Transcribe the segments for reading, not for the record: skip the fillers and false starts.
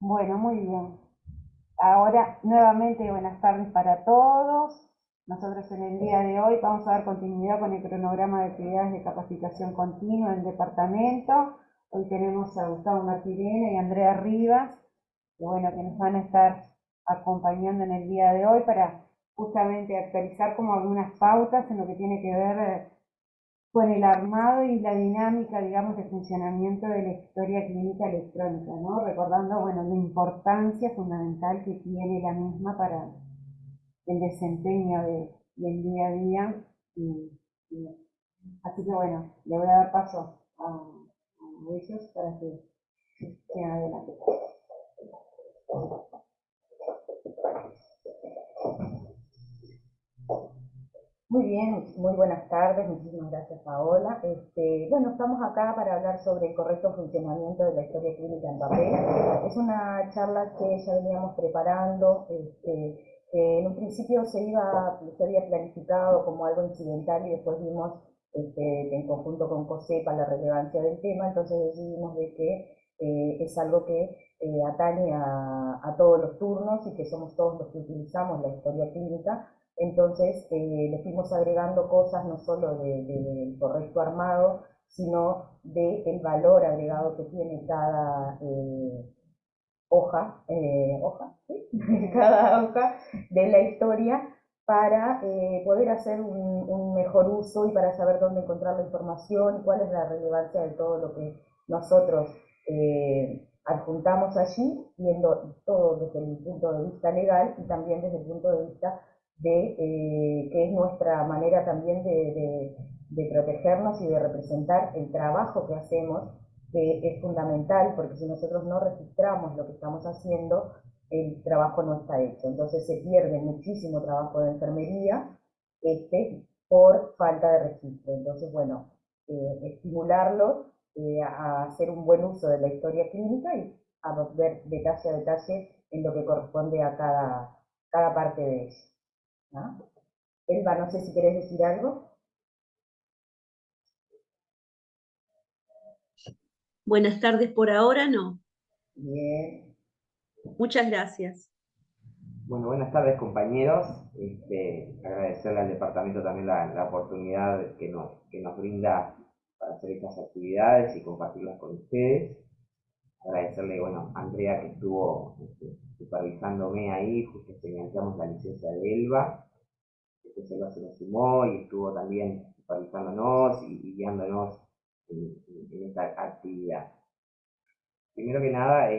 Bueno, muy bien. Ahora, nuevamente, buenas tardes para todos. Nosotros en el día de hoy vamos a dar continuidad con el cronograma de actividades de capacitación continua del departamento. Hoy tenemos a Gustavo Martirena y Andrea Rivas, que nos van a estar acompañando en el día de hoy para justamente actualizar como algunas pautas en lo que tiene que ver con el armado y la dinámica, digamos, de funcionamiento de la historia clínica electrónica, ¿no? Recordando, bueno, la importancia fundamental que tiene la misma para el desempeño del día a día. Y así que bueno, le voy a dar paso a ellos para que sigan adelante. Muy bien, muy buenas tardes, muchísimas gracias Paola. Bueno, estamos acá para hablar sobre el correcto funcionamiento de la historia clínica en papel. Es una charla que ya veníamos preparando, que en un principio se había planificado como algo incidental y después vimos en conjunto con COSEPA la relevancia del tema, entonces decidimos de que es algo que atañe a todos los turnos y que somos todos los que utilizamos la historia clínica. Entonces le fuimos agregando cosas no solo del correcto armado, sino del valor agregado que tiene cada ¿sí? Cada hoja de la historia para poder hacer un mejor uso y para saber dónde encontrar la información y cuál es la relevancia de todo lo que nosotros adjuntamos allí, viendo todo desde el punto de vista legal y también desde el punto de vista de que es nuestra manera también de protegernos y de representar el trabajo que hacemos, que es fundamental, porque si nosotros no registramos lo que estamos haciendo, el trabajo no está hecho. Entonces se pierde muchísimo trabajo de enfermería por falta de registro. Entonces, bueno, estimularlos a hacer un buen uso de la historia clínica y a ver detalle a detalle en lo que corresponde a cada parte de ella, ¿no? Elba, no sé si querés decir algo. Buenas tardes por ahora, no. Bien. Muchas gracias. Bueno, buenas tardes compañeros. Agradecerle al departamento también la oportunidad que nos brinda para hacer estas actividades y compartirlas con ustedes. Agradecerle, bueno, a Andrea que estuvo supervisándome ahí, justo que iniciamos la licencia de Elba. Después Elba se nos sumó y estuvo también supervisándonos y guiándonos en esta actividad. Primero que nada,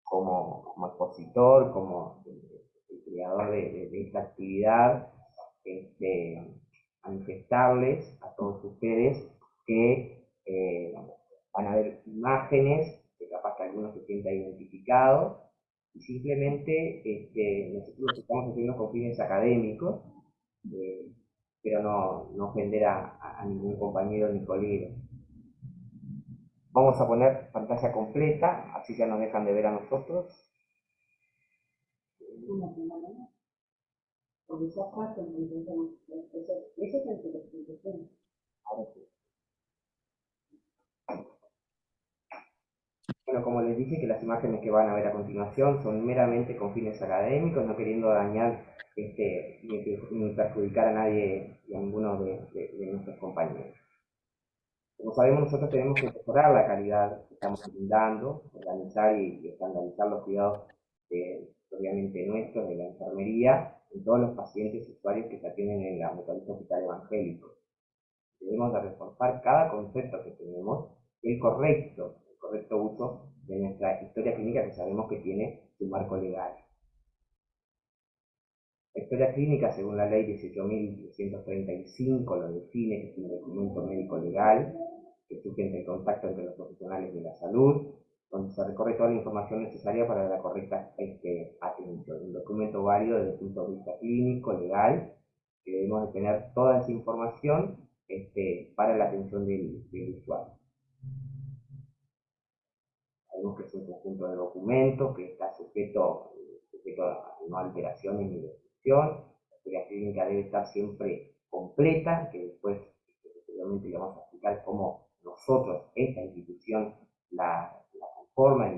como expositor, como el creador de esta actividad, manifestarles a todos ustedes que van a ver imágenes, que capaz que algunos se sientan identificados, y simplemente nosotros estamos haciendo con fines académicos, eh, pero no ofender a ningún compañero ni colega. Vamos a poner pantalla completa, así ya nos dejan de ver a nosotros. Bueno, como les dije, que las imágenes que van a ver a continuación son meramente con fines académicos, no queriendo dañar ni perjudicar a nadie y a ninguno de nuestros compañeros. Como sabemos, nosotros tenemos que mejorar la calidad que estamos brindando, organizar y estandarizar los cuidados, obviamente nuestros, de la enfermería, en todos los pacientes y usuarios que se atienden en la Metodista Hospital Evangélico. Debemos de reforzar cada concepto que tenemos, el correcto uso de nuestra historia clínica, que sabemos que tiene su marco legal. La historia clínica, según la ley 18.335, lo define, que es un documento médico legal que sustenta el contacto entre los profesionales de la salud, donde se recorre toda la información necesaria para la correcta atención. Un documento válido desde el punto de vista clínico, legal, que debemos de tener toda esa información para la atención del usuario. Sabemos que es un conjunto de documentos que está sujeto a no alteraciones ni destrucción. La historia clínica debe estar siempre completa, que después posteriormente le vamos a explicar cómo nosotros, esta institución, la conforma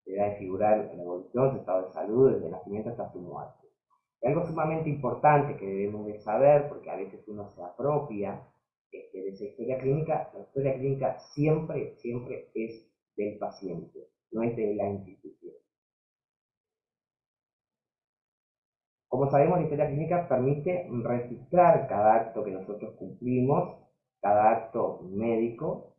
deberá de figurar en la evolución, su estado de salud, desde el nacimiento hasta su muerte. Y algo sumamente importante que debemos de saber, porque a veces uno se apropia de esa historia clínica, la historia clínica siempre, siempre es del paciente, no es de la institución. Como sabemos, la historia clínica permite registrar cada acto que nosotros cumplimos, cada acto médico,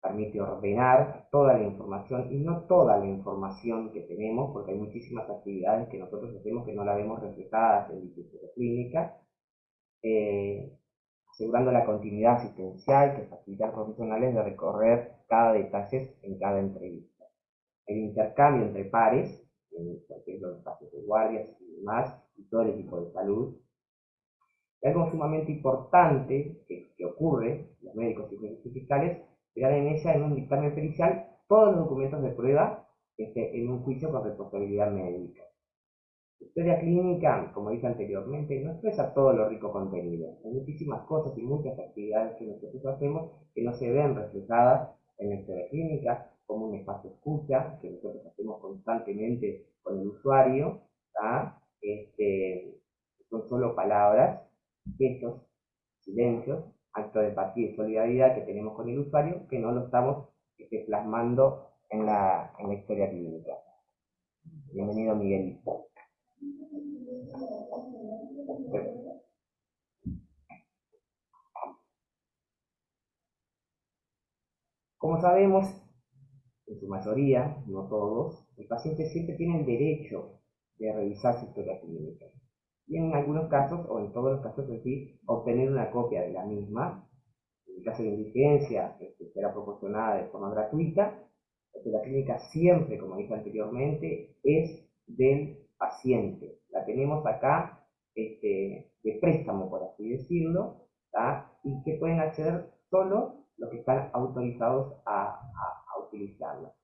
permite ordenar toda la información y no toda la información que tenemos, porque hay muchísimas actividades que nosotros hacemos que no la vemos reflejadas en la historia clínica, asegurando la continuidad asistencial que facilita a los profesionales de recorrer cada detalle en cada entrevista. El intercambio entre pares, por ejemplo, los espacios de guardias y demás, y todo el equipo de salud. Y algo sumamente importante que ocurre, los médicos y los fiscales dan en ella en un dictamen pericial todos los documentos de prueba en un juicio con responsabilidad médica. La historia clínica, como dije anteriormente, no expresa todo lo rico contenido. Hay muchísimas cosas y muchas actividades que nosotros hacemos que no se ven reflejadas en la historia clínica, como un espacio escucha, que nosotros hacemos constantemente con el usuario, son solo palabras, gestos, silencios, actos de empatía y solidaridad que tenemos con el usuario, que no lo estamos plasmando en la historia clínica. Bienvenido, Miguel. Como sabemos, en su mayoría, no todos, el paciente siempre tiene el derecho de revisar su historia clínica. Y en algunos casos, o en todos los casos en sí, obtener una copia de la misma. En el caso de indigencia, será proporcionada de forma gratuita. La clínica siempre, como dije anteriormente, es del paciente. La tenemos acá de préstamo, por así decirlo, y que pueden acceder solo los que están autorizados a utilizarla.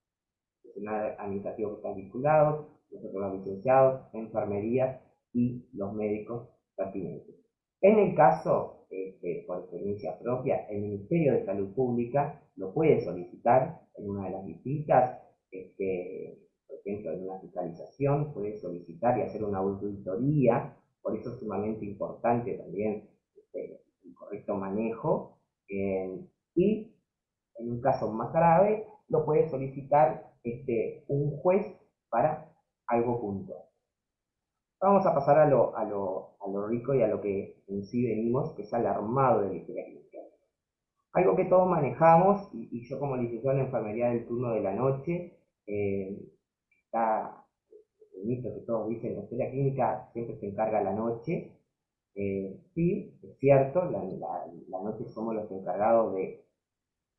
Profesionales administrativos que están vinculados, nosotros los licenciados, enfermería y los médicos pertinentes. En el caso, por experiencia propia, el Ministerio de Salud Pública lo puede solicitar en una de las visitas, por ejemplo, en una fiscalización, puede solicitar y hacer una auditoría, por eso es sumamente importante también el correcto manejo, y en un caso más grave, lo puede solicitar un juez para algo puntual. Vamos a pasar a lo rico y a lo que en sí venimos, que es al armado de la historia clínica. Algo que todos manejamos, y yo como licenciado en enfermería del turno de la noche, está el mito que todos dicen, la historia clínica siempre se encarga la noche. Sí, es cierto, la noche somos los encargados de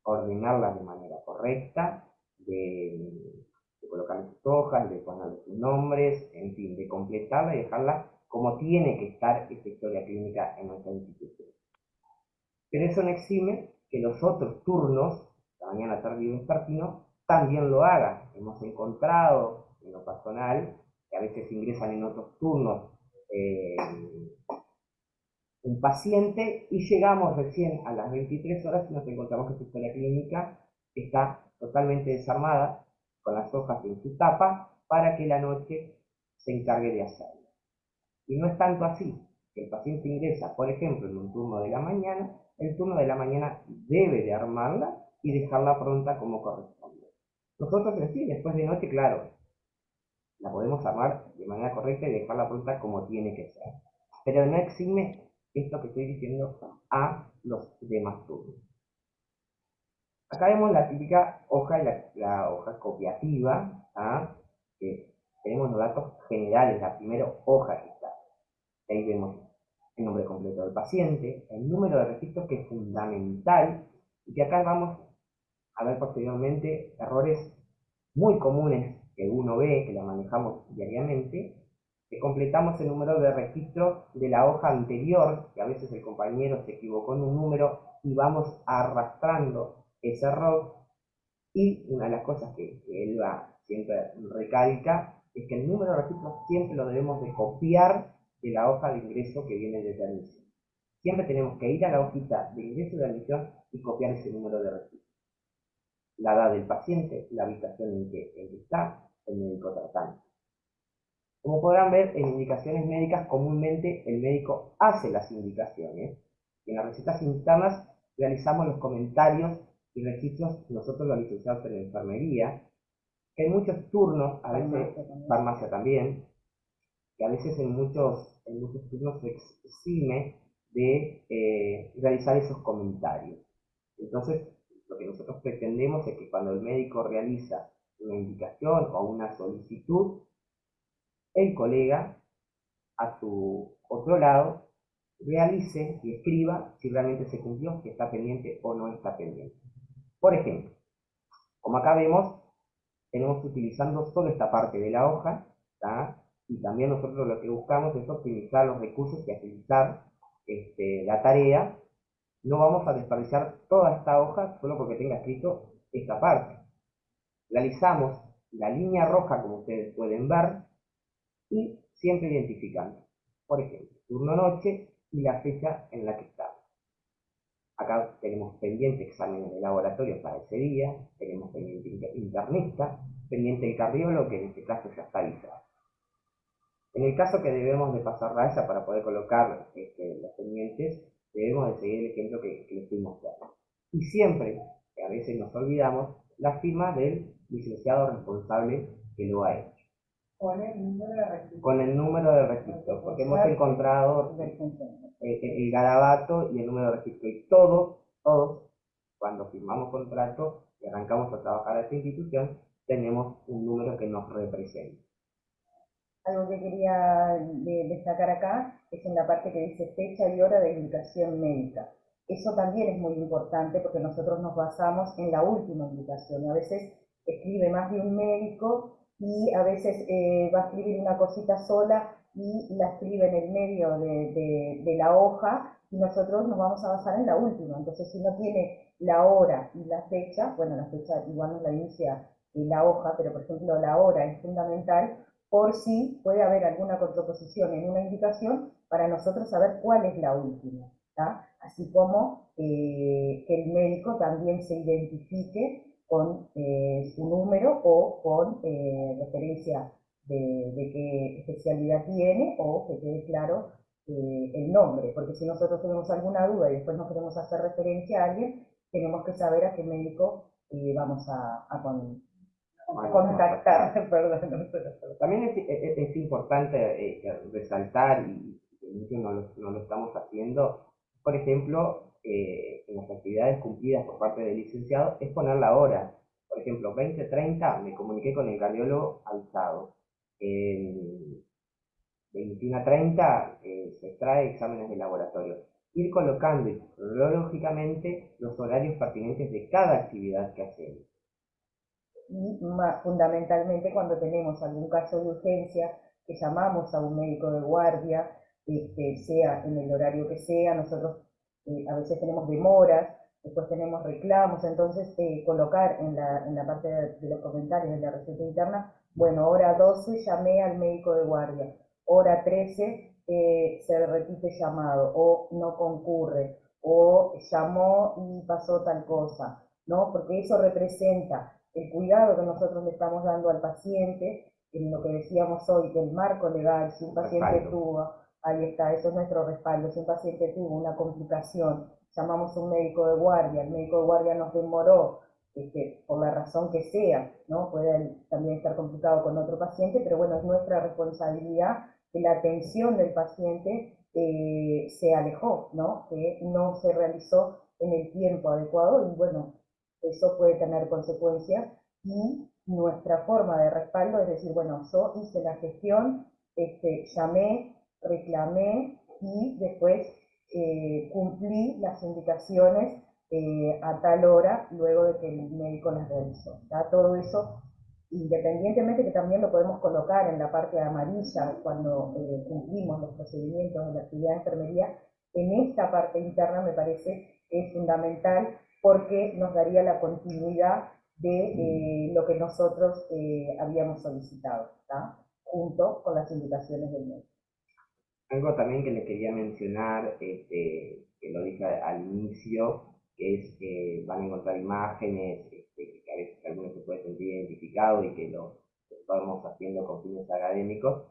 ordenarlas de manera correcta, de colocarle sus hojas, de ponerle sus nombres, en fin, de completarla y dejarla como tiene que estar esta historia clínica en nuestra institución. Pero eso no exime que los otros turnos, la mañana, tarde y vespertino, también lo hagan. Hemos encontrado en lo personal que a veces ingresan en otros turnos un paciente y llegamos recién a las 23 horas y nos encontramos que su historia clínica está totalmente desarmada, con las hojas en su tapa, para que la noche se encargue de hacerlo. Y no es tanto así. El paciente ingresa, por ejemplo, en un turno de la mañana, el turno de la mañana debe de armarla y dejarla pronta como corresponde. Nosotros en sí, después de noche, claro, la podemos armar de manera correcta y dejarla pronta como tiene que ser. Pero no exime esto que estoy diciendo a los demás turnos. Acá vemos la típica hoja, la hoja copiativa, que tenemos los datos generales, la primera hoja que está. Ahí vemos el nombre completo del paciente, el número de registros, que es fundamental, y que acá vamos a ver posteriormente errores muy comunes que uno ve, que la manejamos diariamente, que completamos el número de registro de la hoja anterior, que a veces el compañero se equivocó en un número, y vamos arrastrando ese error. Y una de las cosas que Elba siempre recalca es que el número de registros siempre lo debemos de copiar de la hoja de ingreso que viene desde admisión. Siempre tenemos que ir a la hojita de ingreso y de admisión y copiar ese número de registro. la edad del paciente, la habitación en que está el médico tratante. Como podrán ver, en indicaciones médicas comúnmente el médico hace las indicaciones. En las recetas internas realizamos los comentarios y registros nosotros los licenciados en enfermería, que hay muchos turnos, a veces farmacia también, que a veces en muchos turnos se exime de realizar esos comentarios. Entonces, lo que nosotros pretendemos es que cuando el médico realiza una indicación o una solicitud, el colega a su otro lado realice y escriba si realmente se cumplió, si está pendiente o no está pendiente. Por ejemplo, como acá vemos, tenemos utilizando solo esta parte de la hoja, ¿tá? Y también nosotros lo que buscamos es optimizar los recursos y agilizar la tarea. No vamos a desperdiciar toda esta hoja solo porque tenga escrito esta parte. Realizamos la línea roja, como ustedes pueden ver, y siempre identificando, por ejemplo, turno noche y la fecha en la que estamos. Acá tenemos pendiente exámenes de laboratorio para ese día, tenemos pendiente internista, pendiente el cardiólogo, que en este caso ya está avisado. En el caso que debemos de pasar raya para poder colocar los pendientes, debemos de seguir el ejemplo que les estoy mostrando. Y siempre, que a veces nos olvidamos, la firma del licenciado responsable que lo ha hecho. Con el número de registro. Con el número de registro, porque hemos encontrado el garabato y el número de registro. Y todos, cuando firmamos contrato y arrancamos a trabajar a esta institución, tenemos un número que nos representa. Algo que quería destacar acá es en la parte que dice fecha y hora de indicación médica. Eso también es muy importante porque nosotros nos basamos en la última indicación. A veces escribe más de un médico y a veces va a escribir una cosita sola y la escribe en el medio de la hoja y nosotros nos vamos a basar en la última. Entonces, si no tiene la hora y la fecha, bueno, la fecha igual nos la inicia en la hoja, pero por ejemplo la hora es fundamental por si puede haber alguna contraposición en una indicación para nosotros saber cuál es la última, ¿tá? Así como que el médico también se identifique con su número o con referencia de qué especialidad tiene o que quede claro el nombre, porque si nosotros tenemos alguna duda y después nos queremos hacer referencia a alguien, tenemos que saber a qué médico vamos a contactar. Perdón. También es importante resaltar, y muchos no lo estamos haciendo, por ejemplo, en las actividades cumplidas por parte del licenciado, es poner la hora. Por ejemplo, 20:30 me comuniqué con el cardiólogo avisado. 21:30 se extrae exámenes de laboratorio. Ir colocando cronológicamente los horarios pertinentes de cada actividad que hacemos. Y fundamentalmente cuando tenemos algún caso de urgencia, que llamamos a un médico de guardia, sea en el horario que sea, nosotros a veces tenemos demoras, después tenemos reclamos, entonces colocar en la parte de los comentarios de la receta interna, bueno, hora 12 llamé al médico de guardia, hora 13 se repite llamado, o no concurre, o llamó y pasó tal cosa, ¿no? Porque eso representa el cuidado que nosotros le estamos dando al paciente, en lo que decíamos hoy, del marco legal, si un paciente tuvo, ahí está, eso es nuestro respaldo, si un paciente tuvo una complicación, llamamos a un médico de guardia, el médico de guardia nos demoró, por la razón que sea, ¿no? Puede también estar complicado con otro paciente, pero bueno, es nuestra responsabilidad que la atención del paciente se alejó, ¿no? Que no se realizó en el tiempo adecuado y bueno, eso puede tener consecuencias y nuestra forma de respaldo es decir, bueno, yo hice la gestión, llamé, reclamé y después cumplí las indicaciones a tal hora luego de que el médico las realizó. ¿Tá? Todo eso, independientemente que también lo podemos colocar en la parte amarilla cuando cumplimos los procedimientos de la actividad de enfermería, en esta parte interna me parece que es fundamental porque nos daría la continuidad de lo que nosotros habíamos solicitado, ¿tá? Junto con las indicaciones del médico. Algo también que les quería mencionar, que lo dije al inicio, que es que van a encontrar imágenes que que a veces algunos se puede sentir identificado y que lo estamos haciendo con fines académicos,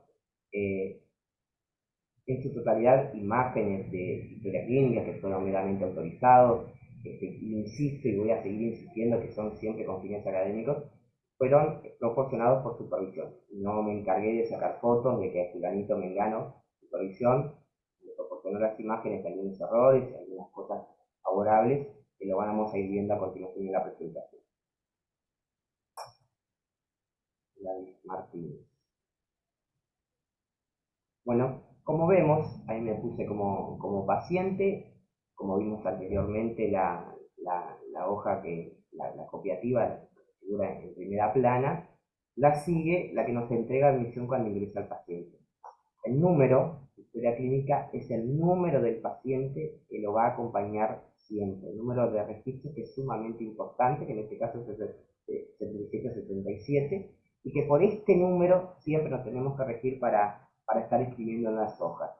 en su totalidad imágenes de historia clínica que fueron meramente autorizados, insisto y voy a seguir insistiendo que son siempre con fines académicos, fueron proporcionados por supervisión. No me encargué de sacar fotos de que fulanito mengano, supervisión, le proporcionó las imágenes, algunos errores, algunas cosas favorables, que lo vamos a ir viendo a continuación en la presentación. Gladys Martínez. Bueno, como vemos, ahí me puse como paciente, como vimos anteriormente la hoja la copiativa, la figura en primera plana, la sigue la que nos entrega admisión cuando ingresa el paciente. El número de historia clínica es el número del paciente que lo va a acompañar siempre, el número de registro que es sumamente importante, que en este caso es el 7777, y que por este número siempre nos tenemos que regir para estar escribiendo en las hojas.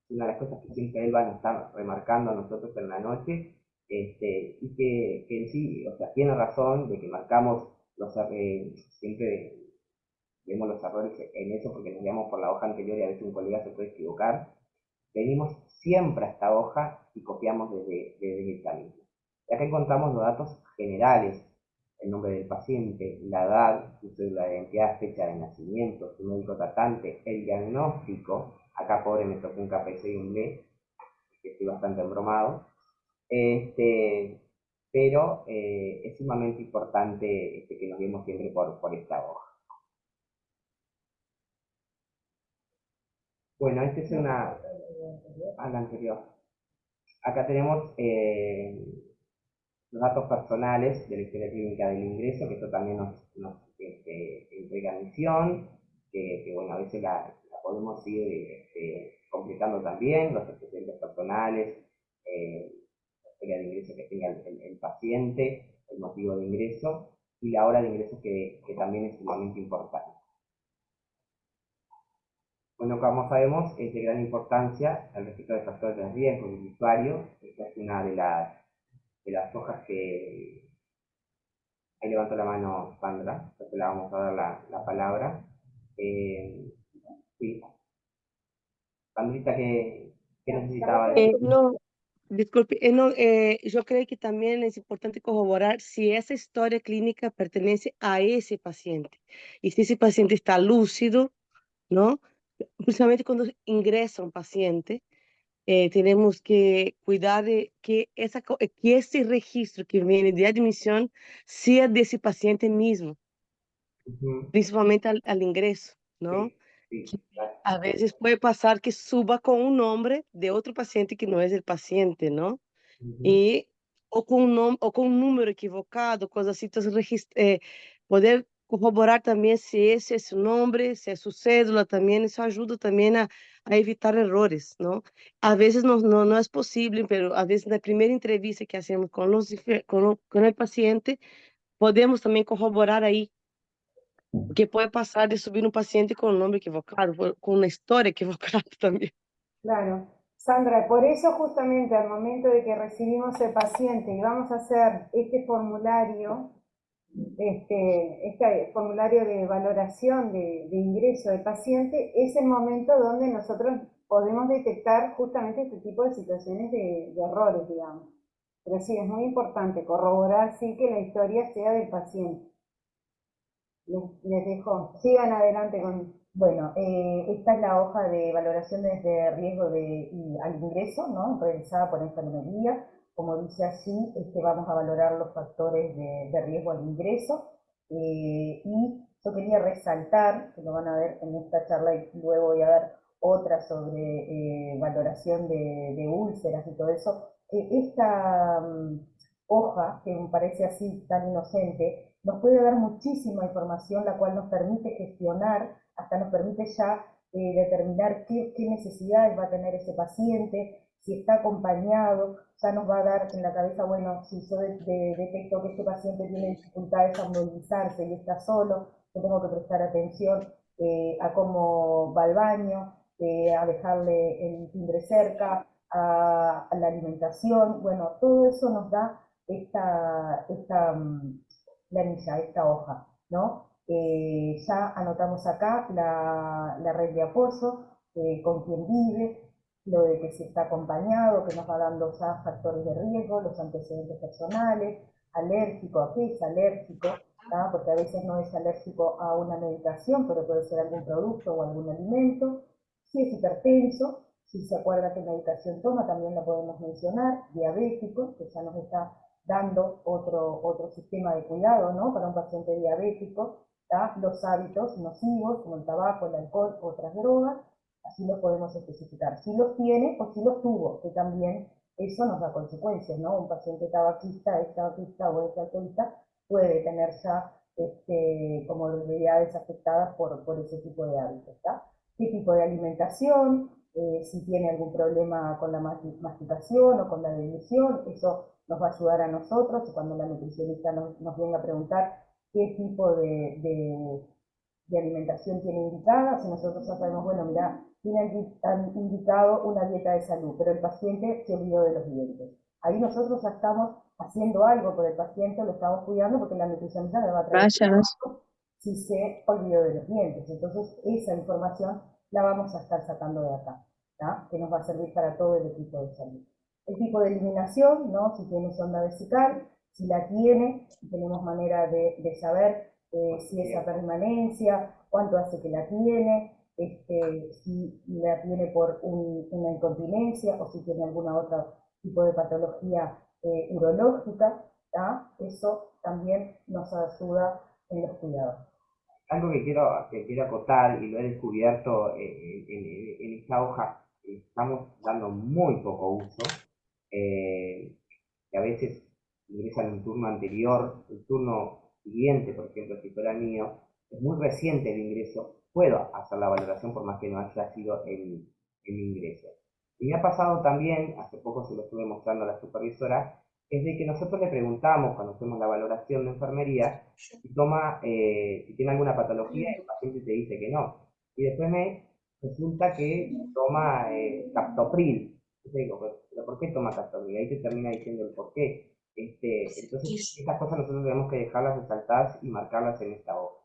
Una de las cosas que siempre él va a estar remarcando a nosotros en la noche, y que en sí, o sea, tiene razón de que marcamos siempre vemos los errores en eso porque nos guiamos por la hoja anterior y a veces un colega se puede equivocar. Venimos siempre a esta hoja y copiamos desde esta misma. Y acá encontramos los datos generales: el nombre del paciente, la edad, su cédula de identidad, fecha de nacimiento, su médico tratante, el diagnóstico. Acá, pobre, me tocó un KPC y un D, que estoy bastante embromado. Pero es sumamente importante que nos guiemos siempre por esta hoja. Bueno, esta es una... a la anterior. Acá tenemos los datos personales de la historia clínica del ingreso, que esto también nos entrega admisión, que bueno, a veces la podemos ir completando también, los antecedentes personales, la historia de ingreso que tenga el paciente, el motivo de ingreso y la hora de ingreso que también es sumamente importante. Bueno, como sabemos, es de gran importancia el registro de factores de riesgo del usuario. Esta es una de las hojas que... Ahí levanto la mano Sandra, ya te la vamos a dar la palabra. Sí. Sandrita, ¿qué necesitaba decir? No, disculpe, no, yo creo que también es importante corroborar si esa historia clínica pertenece a ese paciente y si ese paciente está lúcido, ¿no? Principalmente cuando ingresa un paciente, tenemos que cuidar de que, que ese registro que viene de admisión sea de ese paciente mismo, principalmente al ingreso, ¿no? Sí, Que claro. a veces puede pasar que suba con un nombre de otro paciente que no es el paciente, ¿no? Y, o con o con un número equivocado, cosas así. Entonces, poder corroborar también si ese es su nombre, si es su cédula también, eso ayuda también a evitar errores, ¿no? A veces no es posible, pero a veces en la primera entrevista que hacemos con el paciente, podemos también corroborar ahí, porque puede pasar de subir un paciente con un nombre equivocado, con una historia equivocada también. Claro. Sandra, por eso justamente al momento de que recibimos el paciente y vamos a hacer este formulario de valoración de ingreso del paciente, es el momento donde nosotros podemos detectar justamente este tipo de situaciones de errores, digamos. Pero sí, es muy importante corroborar, sí, que la historia sea del paciente. Les dejo, sigan adelante con... Bueno, esta es la hoja de valoraciones de riesgo al ingreso, ¿no? Realizada por enfermería. Como dice así, vamos a valorar los factores de riesgo al ingreso. Y yo quería resaltar, que lo van a ver en esta charla y luego voy a dar otra sobre valoración de úlceras y todo eso, que esta hoja, que me parece así tan inocente, nos puede dar muchísima información, la cual nos permite gestionar, hasta nos permite ya determinar qué necesidades va a tener ese paciente, si está acompañado, ya nos va a dar en la cabeza, bueno, si yo detecto que este paciente tiene dificultades a movilizarse y está solo, yo tengo que prestar atención a cómo va al baño, a dejarle el timbre cerca, a la alimentación. Bueno, todo eso nos da esta planilla, esta hoja, ¿no? Ya anotamos acá la red de apoyo, con quién vive, lo de que se está acompañado, que nos va dando ya factores de riesgo, los antecedentes personales, alérgico, a qué es alérgico, ¿tá? Porque a veces no es alérgico a una medicación, pero puede ser algún producto o algún alimento. Si es hipertenso, si se acuerda qué medicación toma, también la podemos mencionar. Diabético, que ya nos está dando otro sistema de cuidado, ¿no? Para un paciente diabético, ¿tá? Los hábitos nocivos, como el tabaco, el alcohol, otras drogas, así los podemos especificar. Si los tiene o si los tuvo, que también eso nos da consecuencias, ¿no? Un paciente tabaquista, ex tabaquista o ex alcoholista puede tener ya comorbilidades afectadas por ese tipo de hábitos, ¿tá? ¿Qué tipo de alimentación? Si tiene algún problema con la masticación o con la deglución, eso nos va a ayudar a nosotros, y cuando la nutricionista nos venga a preguntar qué tipo de alimentación tiene indicada, si nosotros ya sabemos, bueno, mira, tiene indicado una dieta de salud, pero el paciente se olvidó de los dientes. Ahí nosotros ya estamos haciendo algo por el paciente, lo estamos cuidando, porque la nutricionista le va a traer si se olvidó de los dientes. Entonces, esa información la vamos a estar sacando de acá, ¿tá? Que nos va a servir para todo el equipo de salud. El tipo de eliminación, ¿no? Si tiene sonda vesical, si la tiene, tenemos manera de saber si esa permanencia, cuánto hace que la tiene, si la tiene por una incontinencia o si tiene alguna otra tipo de patología urológica, ¿tá? Eso también nos ayuda en los cuidados. Algo que quiero acotar, y lo he descubierto en esta hoja, estamos dando muy poco uso, que a veces ingresan un turno anterior, el turno siguiente, por ejemplo, si fuera el mío, es muy reciente el ingreso, puedo hacer la valoración por más que no haya sido el ingreso. Y me ha pasado también, hace poco se lo estuve mostrando a la supervisora, es de que nosotros le preguntamos cuando hacemos la valoración de enfermería si toma, si tiene alguna patología, y el paciente te dice que no. Y después me resulta que toma captopril. Yo digo, pero ¿por qué toma captopril? Ahí te termina diciendo el por qué. Entonces, estas cosas nosotros tenemos que dejarlas resaltadas y marcarlas en esta hoja.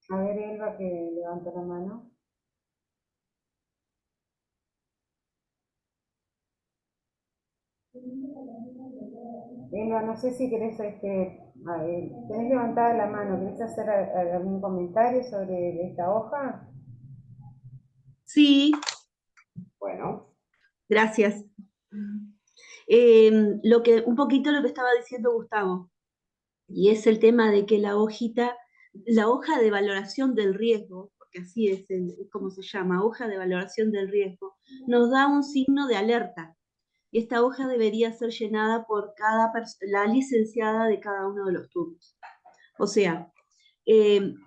A ver, Elba, que levanta la mano. Elba, no sé si querés, tenés levantada la mano, ¿querés hacer algún comentario sobre esta hoja? Sí, Bueno, gracias. Un poquito lo que estaba diciendo Gustavo, y es el tema de que la hoja de valoración del riesgo, porque así es como se llama, hoja de valoración del riesgo, nos da un signo de alerta. Y esta hoja debería ser llenada por la licenciada de cada uno de los turnos. O sea,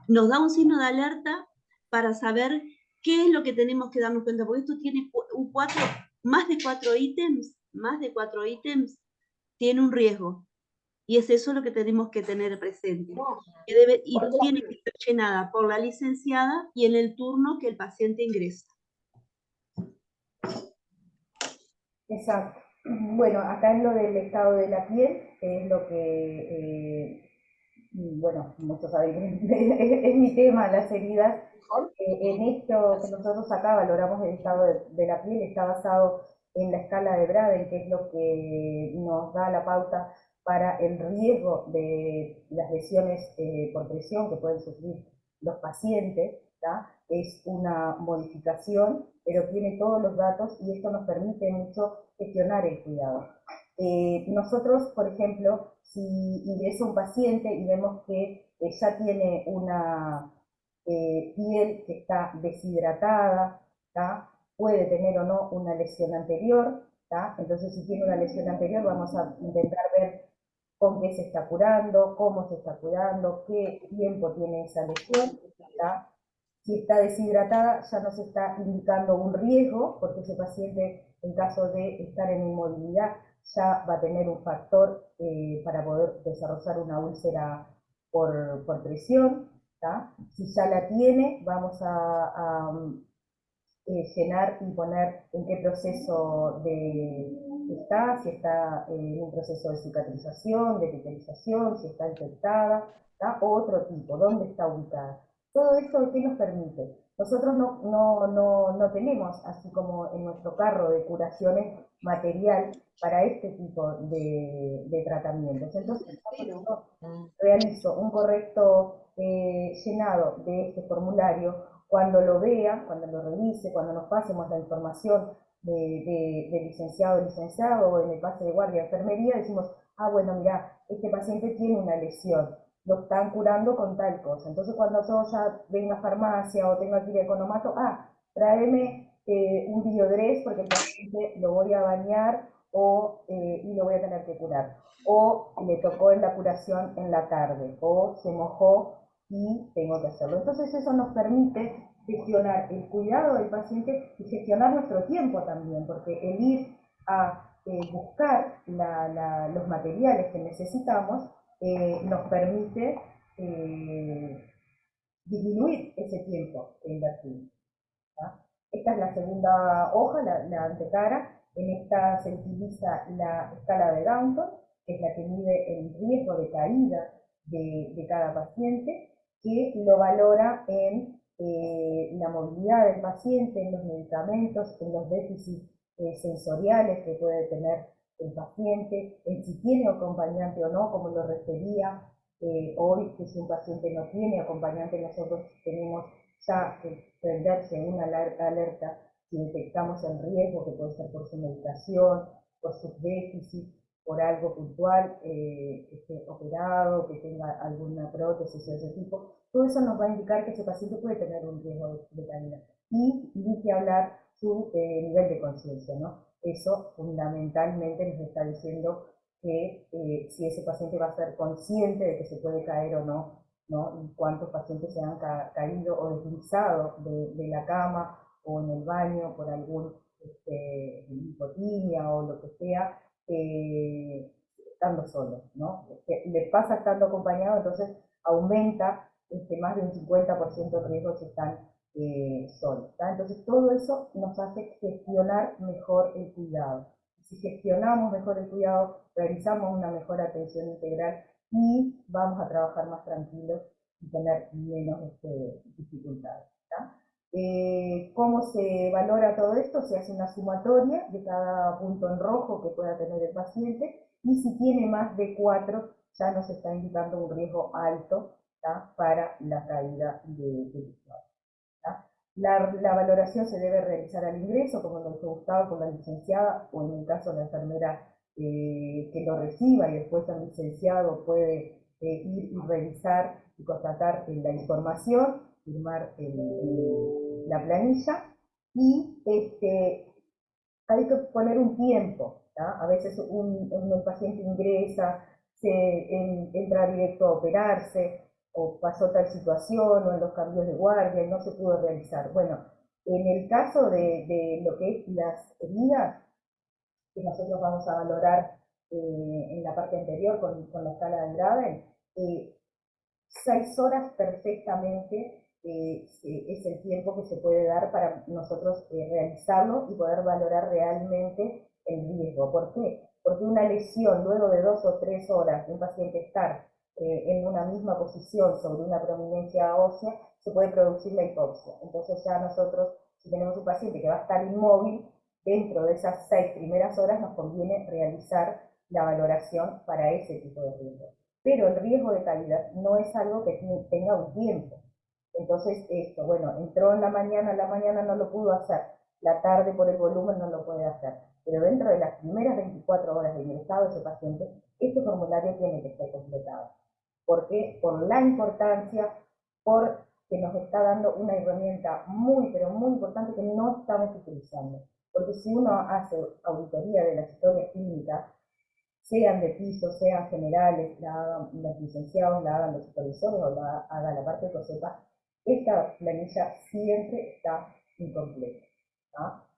nos da un signo de alerta para saber qué es lo que tenemos que darnos cuenta, porque esto tiene más de cuatro ítems, tiene un riesgo. Y es eso lo que tenemos que tener presente. Y tiene que ser llenada por la licenciada y en el turno que el paciente ingresa. Exacto. Bueno, acá en lo del estado de la piel, que es lo que, bueno, muchos saben que es mi tema, las heridas. En esto que nosotros acá valoramos el estado de la piel, está basado en la escala de Braden, que es lo que nos da la pauta para el riesgo de las lesiones por presión que pueden sufrir los pacientes. ¿tá? Es una modificación, pero tiene todos los datos y esto nos permite mucho gestionar el cuidado. Nosotros, por ejemplo, si ingresa un paciente y vemos que ya tiene una piel que está deshidratada, ¿tá? Puede tener o no una lesión anterior, ¿tá? Entonces si tiene una lesión anterior vamos a intentar ver con qué se está curando, cómo se está curando, qué tiempo tiene esa lesión, ¿tá? Si está deshidratada ya nos está indicando un riesgo, porque ese paciente en caso de estar en inmovilidad ya va a tener un factor para poder desarrollar una úlcera por presión. ¿tá? Si ya la tiene, vamos a llenar y poner en qué proceso está, si está en un proceso de cicatrización, de epitelización, si está infectada, ¿tá? O otro tipo, dónde está ubicada. Todo esto, ¿qué nos permite? Nosotros no tenemos, así como en nuestro carro de curaciones, material para este tipo de tratamientos. Entonces, realizo un correcto llenado de este formulario. Cuando lo vea, cuando lo revise, cuando nos pasemos la información de licenciado o en el pase de guardia de enfermería, decimos, ah, bueno, mira, este paciente tiene una lesión, lo están curando con tal cosa. Entonces, cuando yo ya venga a farmacia o tenga que ir a economato, tráeme un biodres porque el paciente lo voy a bañar y lo voy a tener que curar. O le tocó en la curación en la tarde, o se mojó y tengo que hacerlo. Entonces eso nos permite gestionar el cuidado del paciente y gestionar nuestro tiempo también, porque el ir a buscar los materiales que necesitamos nos permite disminuir ese tiempo que invertimos. Esta es la segunda hoja, la antecara. En esta se utiliza la escala de Downton, que es la que mide el riesgo de caída de cada paciente, que lo valora en la movilidad del paciente, en los medicamentos, en los déficits sensoriales que puede tener el paciente, en si tiene acompañante o no, como lo refería hoy, que si un paciente no tiene acompañante, nosotros tenemos ya que prenderse una alerta si detectamos el riesgo, que puede ser por su medicación, por sus déficits, por algo puntual, que esté operado, que tenga alguna prótesis o ese tipo. Todo eso nos va a indicar que ese paciente puede tener un riesgo de caída. Y ni que hablar su nivel de conciencia, ¿no? Eso fundamentalmente nos está diciendo que si ese paciente va a ser consciente de que se puede caer o no, ¿no? Y cuántos pacientes se han caído o deslizado de la cama o en el baño por algún hipotimia o lo que sea, estando solos, ¿no? Le pasa estando acompañado, entonces aumenta más de un 50% el riesgo si están solos. Entonces todo eso nos hace gestionar mejor el cuidado. Si gestionamos mejor el cuidado, realizamos una mejor atención integral y vamos a trabajar más tranquilos y tener menos dificultades. ¿Cómo se valora todo esto? Se hace una sumatoria de cada punto en rojo que pueda tener el paciente y si tiene más de 4 ya nos está indicando un riesgo alto para la caída del usuario. La valoración se debe realizar al ingreso, como lo dijo Gustavo, con la licenciada o en el caso de la enfermera que lo reciba y después el licenciado puede ir y revisar y constatar la información, firmar la planilla y hay que poner un tiempo. A veces un paciente ingresa, entra directo a operarse, o pasó tal situación, o en los cambios de guardia, y no se pudo realizar. Bueno, en el caso de lo que es las heridas, que nosotros vamos a valorar en la parte anterior con la escala de Graven, 6 horas perfectamente es el tiempo que se puede dar para nosotros realizarlo y poder valorar realmente el riesgo. ¿Por qué? Porque una lesión luego de 2 o 3 horas de un paciente estar en una misma posición sobre una prominencia ósea, se puede producir la hipoxia. Entonces ya nosotros, si tenemos un paciente que va a estar inmóvil, dentro de esas 6 primeras horas nos conviene realizar la valoración para ese tipo de riesgo. Pero el riesgo de caída no es algo que tenga un tiempo. Entonces esto, bueno, entró en la mañana no lo pudo hacer, la tarde por el volumen no lo puede hacer, pero dentro de las primeras 24 horas de ingresado de ese paciente, este formulario tiene que estar completado. ¿Por qué? Por la importancia, porque nos está dando una herramienta muy, pero muy importante que no estamos utilizando. Porque si uno hace auditoría de las historias clínicas, sean de piso, sean generales, la hagan los licenciados, la hagan los supervisores o la haga la parte de COSEPA, esta planilla siempre está incompleta.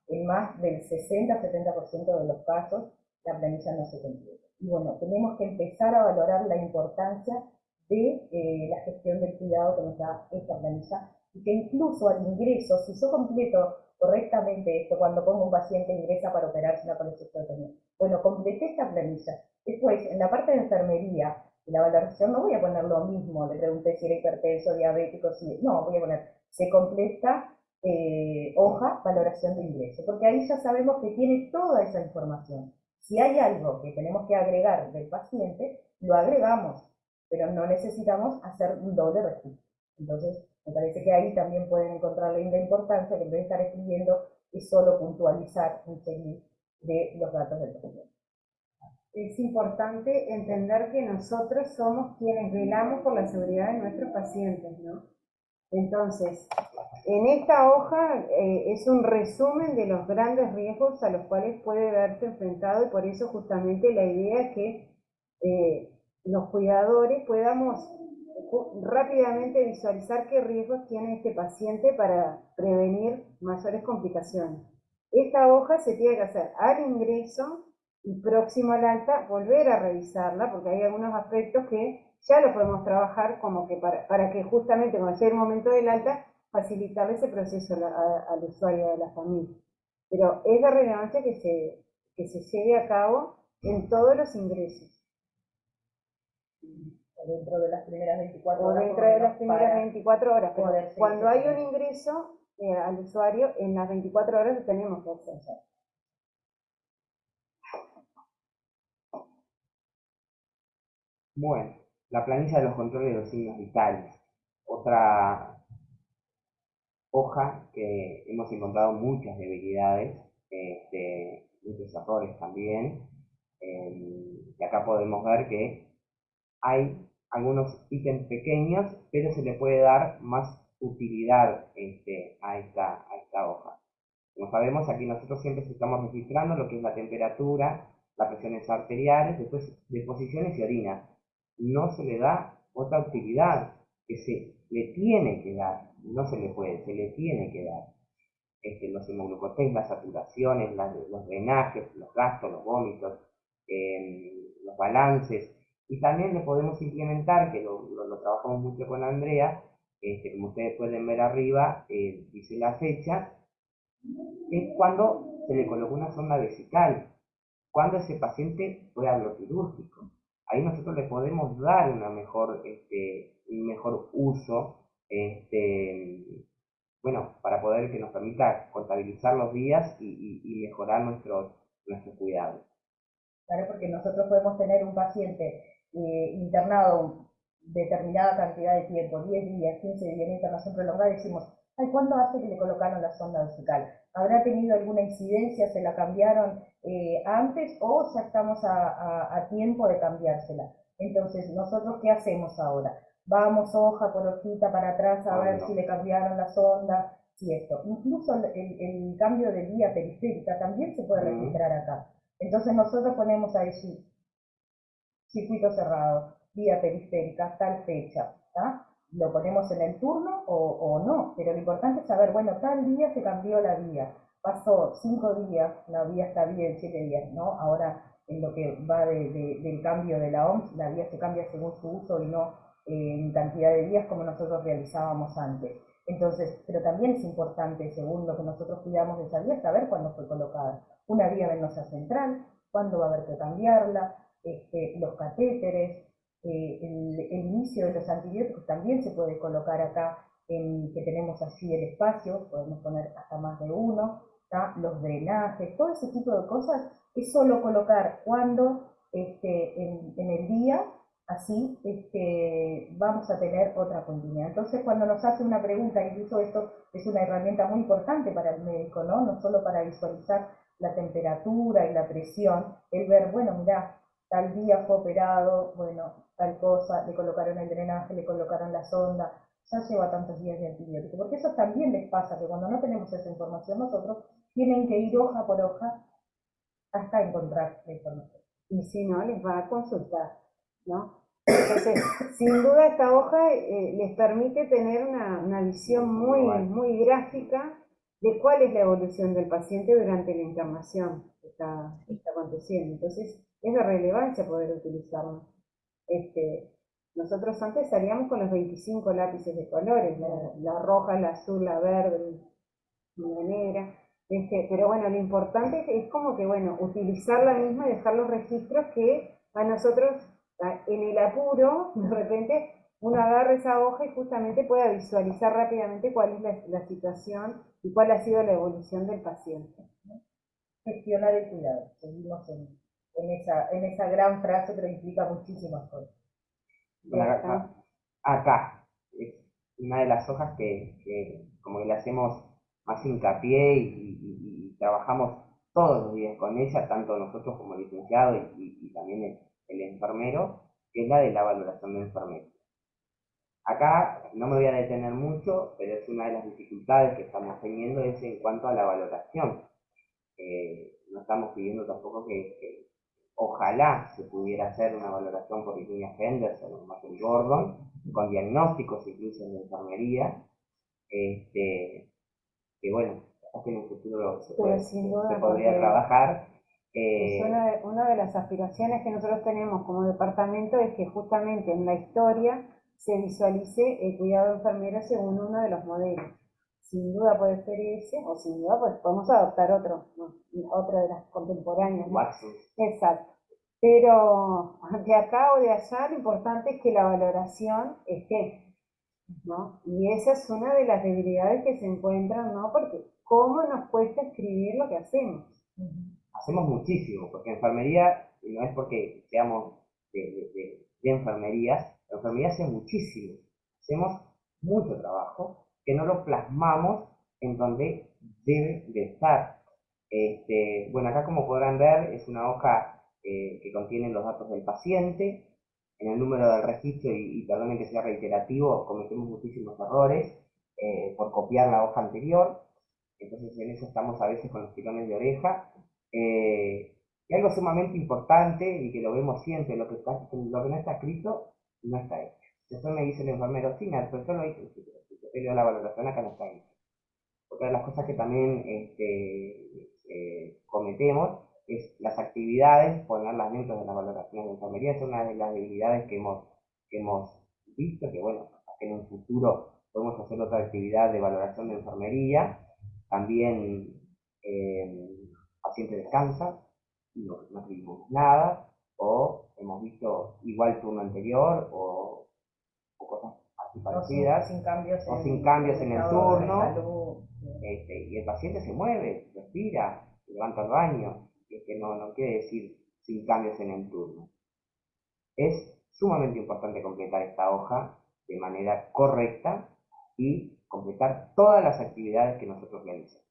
En más del 60-70% de los casos, la planilla no se completa. Y bueno, tenemos que empezar a valorar la importancia de la gestión del cuidado que nos da esta planilla y que incluso al ingreso, si yo completo correctamente esto, cuando pongo un paciente ingresa para operarse una colecistectomía, bueno, completé esta planilla. Después, en la parte de enfermería, y la valoración, no voy a poner lo mismo, le pregunté si era hipertenso, diabético, si, no, voy a poner, se completa hoja, valoración de ingreso, porque ahí ya sabemos que tiene toda esa información. Si hay algo que tenemos que agregar del paciente, lo agregamos, pero no necesitamos hacer un doble registro. Entonces, me parece que ahí también pueden encontrar la importancia, que en vez de estar escribiendo, es solo puntualizar un seguir de los datos del paciente. Es importante entender que nosotros somos quienes velamos por la seguridad de nuestros pacientes, ¿no? Entonces, en esta hoja es un resumen de los grandes riesgos a los cuales puede verse enfrentado, y por eso justamente la idea es que los cuidadores podamos rápidamente visualizar qué riesgos tiene este paciente para prevenir mayores complicaciones. Esta hoja se tiene que hacer al ingreso y próximo al alta, volver a revisarla, porque hay algunos aspectos que ya lo podemos trabajar como que para que justamente cuando llegue el momento del alta, facilitar ese proceso al usuario de la familia. Pero es de relevancia que se lleve a cabo en todos los ingresos. Dentro de las primeras 24 horas. O dentro de las primeras 24 horas, pero cuando hay un ingreso ingreso al usuario, en las 24 horas lo tenemos que hacer. Bueno, la planilla de los controles de los signos vitales. Otra hoja que hemos encontrado muchas debilidades, muchos errores también. Y acá podemos ver que hay algunos ítems pequeños, pero se le puede dar más utilidad a esta hoja. Como sabemos, aquí nosotros siempre estamos registrando lo que es la temperatura, las presiones arteriales, después deposiciones y orina. No se le da otra utilidad que se le tiene que dar, no se le puede, se le tiene que dar. Los hemoglucotés, las saturaciones, los drenajes, los gastos, los vómitos, los balances, y también le podemos implementar, que lo trabajamos mucho con Andrea, como ustedes pueden ver arriba, dice la fecha, es cuando se le colocó una sonda vesical, cuando ese paciente fue a lo quirúrgico. Ahí nosotros le podemos dar un mejor uso, bueno, para poder que nos permita contabilizar los días y mejorar nuestros cuidados. Claro, porque nosotros podemos tener un paciente internado determinada cantidad de tiempo, 10 días, 15 días de internación prolongada, y decimos, ay, ¿cuándo hace que le colocaron la sonda vesical? ¿Habrá tenido alguna incidencia? ¿Se la cambiaron antes o ya estamos a tiempo de cambiársela? Entonces, ¿nosotros qué hacemos ahora? Vamos hoja por hojita para atrás a ver si le cambiaron la sonda, si esto. Incluso el cambio de vía periférica también se puede registrar acá. Entonces nosotros ponemos ahí circuito cerrado, vía periférica, tal fecha, ¿tá? Lo ponemos en el turno o no, pero lo importante es saber, bueno, tal día se cambió la vía, pasó 5 días, la vía está bien, 7 días, ¿no? Ahora, en lo que va del cambio de la OMS, la vía se cambia según su uso y no en cantidad de días como nosotros realizábamos antes. Entonces, pero también es importante, según lo que nosotros cuidamos de esa vía, saber cuándo fue colocada. Una vía venosa central, cuándo va a haber que cambiarla, los catéteres, el inicio de los antibióticos también se puede colocar acá, que tenemos así el espacio, podemos poner hasta más de uno, ¿tá? Los drenajes, todo ese tipo de cosas es solo colocar cuando en el día, así vamos a tener otra continuidad. Entonces, cuando nos hace una pregunta, incluso esto es una herramienta muy importante para el médico, ¿no? No solo para visualizar la temperatura y la presión, el ver, bueno, mirá, tal día fue operado, bueno, tal cosa, le colocaron el drenaje, le colocaron la sonda, ya lleva tantos días de antibiótico, porque eso también les pasa, que cuando no tenemos esa información nosotros, tienen que ir hoja por hoja hasta encontrar la información. Y si no, les va a consultar, ¿no? Entonces, sin duda esta hoja les permite tener una visión muy gráfica de cuál es la evolución del paciente durante la internación que está aconteciendo. Entonces, es de relevancia poder utilizarlo. Nosotros antes salíamos con los 25 lápices de colores, la roja, la azul, la verde, la negra. Pero bueno, lo importante es como que, bueno, utilizar la misma y dejar los registros que a nosotros, en el apuro, de repente uno agarra esa hoja y justamente pueda visualizar rápidamente cuál es la situación y cuál ha sido la evolución del paciente. Gestionar el cuidado. Seguimos en esa gran frase, pero implica muchísimas cosas. Bueno, acá es una de las hojas que como que le hacemos más hincapié y trabajamos todos los días con ella, tanto nosotros como el licenciado y también el enfermero, que es la de la valoración de enfermería. Acá no me voy a detener mucho, pero es una de las dificultades que estamos teniendo es en cuanto a la valoración. No estamos pidiendo tampoco que ojalá se pudiera hacer una valoración por Virginia Henderson o Michael Gordon, con diagnósticos incluso en la enfermería, que bueno, que en un futuro se podría trabajar. Es una de las aspiraciones que nosotros tenemos como departamento es que justamente en la historia se visualice el cuidado enfermero según uno de los modelos. Sin duda puede ser ese, o sin duda pues podemos adoptar otro de las contemporáneas, ¿no? Exacto. Pero de acá o de allá lo importante es que la valoración esté, ¿no? Y esa es una de las debilidades que se encuentran, ¿no? Porque ¿cómo nos cuesta escribir lo que hacemos? Hacemos muchísimo, porque enfermería, y no es porque seamos de enfermerías, la enfermería hace muchísimo. Hacemos mucho trabajo que no lo plasmamos en donde debe de estar. Bueno, acá como podrán ver es una hoja que contiene los datos del paciente, en el número del registro, y perdonen que sea reiterativo, cometemos muchísimos errores por copiar la hoja anterior, entonces en eso estamos a veces con los tirones de oreja. Y algo sumamente importante y que lo vemos siempre, lo que no está escrito no está hecho. Después me dice el enfermero, sí, pero yo lo hice, te leo la valoración, acá no está hecho. Otra de las cosas que también cometemos es las actividades, ponerlas dentro de las valoraciones de enfermería. Es una de las debilidades que hemos visto, que bueno, en un futuro podemos hacer otra actividad de valoración de enfermería. También paciente descansa, no escribimos nada, o hemos visto igual turno anterior, o cosas así parecidas, sin cambios en el turno, y el paciente se mueve, respira, se levanta al baño, y que no quiere decir sin cambios en el turno. Es sumamente importante completar esta hoja de manera correcta y completar todas las actividades que nosotros realizamos.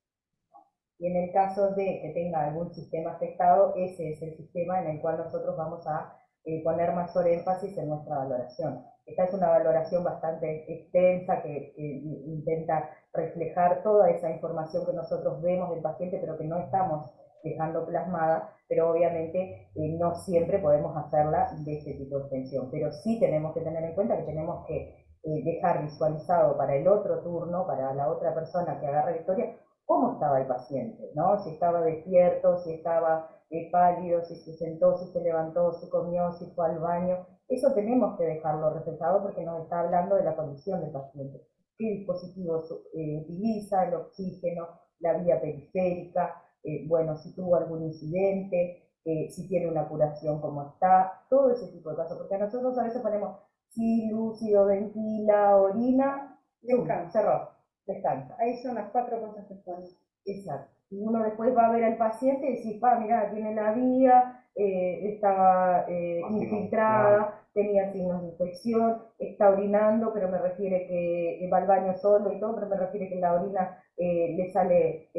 Y en el caso de que tenga algún sistema afectado, ese es el sistema en el cual nosotros vamos a poner mayor énfasis en nuestra valoración. Esta es una valoración bastante extensa que intenta reflejar toda esa información que nosotros vemos del paciente, pero que no estamos dejando plasmada, pero obviamente no siempre podemos hacerla de este tipo de extensión. Pero sí tenemos que tener en cuenta que tenemos que dejar visualizado para el otro turno, para la otra persona que agarre la historia, cómo estaba el paciente, ¿no? Si estaba despierto, si estaba pálido, si se sentó, si se levantó, si comió, si fue al baño. Eso tenemos que dejarlo reflejado porque nos está hablando de la condición del paciente. ¿Qué dispositivos utiliza? El oxígeno, la vía periférica, bueno, si tuvo algún incidente, si tiene una curación, cómo está, todo ese tipo de cosas. Porque a nosotros a veces ponemos, sí, lúcido, ventila, orina, cerró. Descansa. Ahí son las 4 cosas que ponen. Exacto. Y uno después va a ver al paciente y dice, mira, tiene la vía, estaba infiltrada, tenía signos de infección, está orinando, pero me refiere que va al baño solo y todo, pero me refiere que la orina le sale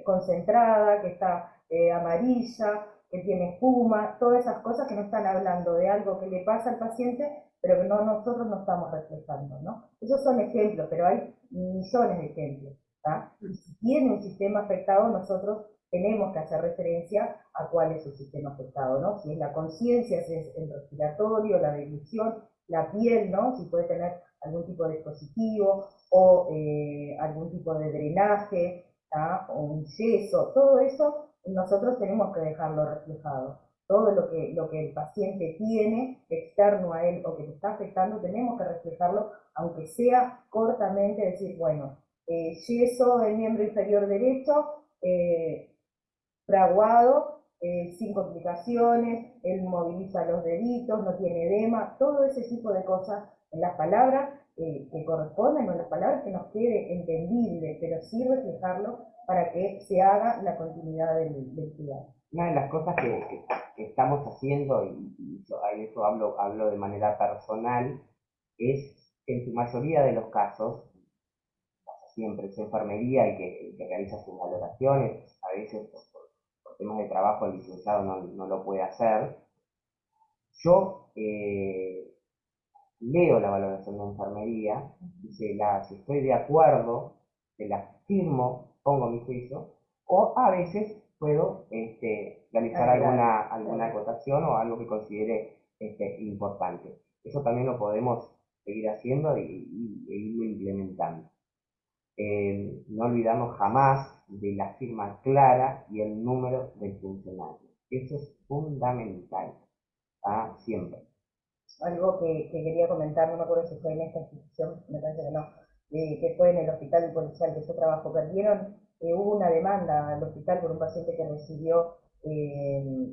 concentrada, que está amarilla, que tiene espuma, todas esas cosas que no están hablando de algo que le pasa al paciente, pero que nosotros no estamos reflejando, ¿no? Esos son ejemplos, pero hay millones de ejemplos, ¿tá? Y si tiene un sistema afectado, nosotros tenemos que hacer referencia a cuál es su sistema afectado, ¿no? Si es la conciencia, si es el respiratorio, la deglución, la piel, ¿no? Si puede tener algún tipo de dispositivo o algún tipo de drenaje, ¿tá? O un yeso, todo eso nosotros tenemos que dejarlo reflejado. todo lo que el paciente tiene externo a él o que le está afectando, tenemos que reflejarlo, aunque sea cortamente, decir, bueno, yeso del miembro inferior derecho, fraguado, sin complicaciones, él moviliza los deditos, no tiene edema, todo ese tipo de cosas en las palabras que corresponden o en las palabras que nos quede entendible, pero sí reflejarlo para que se haga la continuidad del cuidado. Una de las cosas que estamos haciendo, y eso hablo de manera personal, es que en su mayoría de los casos, siempre es enfermería el que realiza sus valoraciones, a veces por temas de trabajo el licenciado no lo puede hacer. Yo leo la valoración de enfermería, y si estoy de acuerdo, se la firmo, pongo mi sello, o a veces puedo realizar alguna acotación o algo que considere importante. Eso también lo podemos seguir haciendo e irlo implementando. No olvidamos jamás de la firma clara y el número del funcionario. Eso es fundamental, siempre. Algo que quería comentar, no me acuerdo si fue en esta institución, me parece que no, que fue en el hospital policial que yo trabajo, hubo una demanda al hospital por un paciente que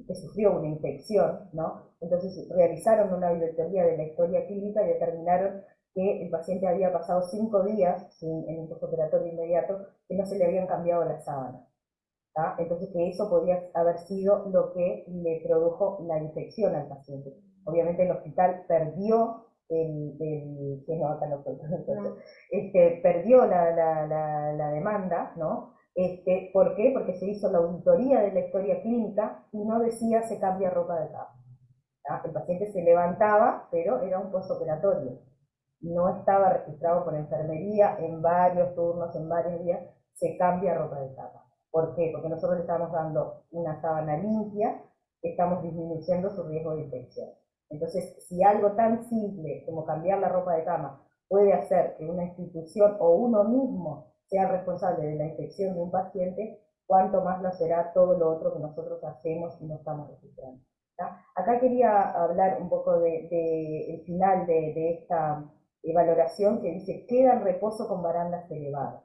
que sufrió una infección, ¿no? Entonces realizaron una auditoría de la historia clínica y determinaron que el paciente había pasado 5 días en un postoperatorio inmediato, que no se le habían cambiado las sábanas. Entonces que eso podría haber sido lo que le produjo la infección al paciente. Obviamente el hospital perdió perdió la demanda, ¿no? ¿Por qué? Porque se hizo la auditoría de la historia clínica y no decía se cambia ropa de cama. El paciente se levantaba, pero era un postoperatorio. No estaba registrado por enfermería en varios turnos, en varios días, se cambia ropa de cama. ¿Por qué? Porque nosotros le estamos dando una sábana limpia, estamos disminuyendo su riesgo de infección. Entonces, si algo tan simple como cambiar la ropa de cama puede hacer que una institución o uno mismo sea responsable de la infección de un paciente, cuánto más lo será todo lo otro que nosotros hacemos y no estamos registrando. Acá quería hablar un poco del final de esta valoración que dice, queda en reposo con barandas elevadas.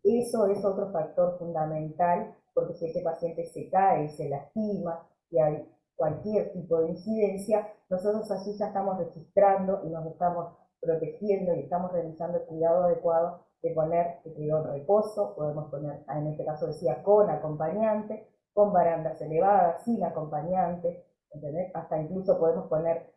Eso es otro factor fundamental, porque si ese paciente se cae y se lastima y hay cualquier tipo de incidencia, nosotros allí ya estamos registrando y nos estamos protegiendo y estamos realizando el cuidado adecuado de poner que quedó en reposo, podemos poner, en este caso decía, con acompañante, con barandas elevadas, sin acompañante, ¿entendés? Hasta incluso podemos poner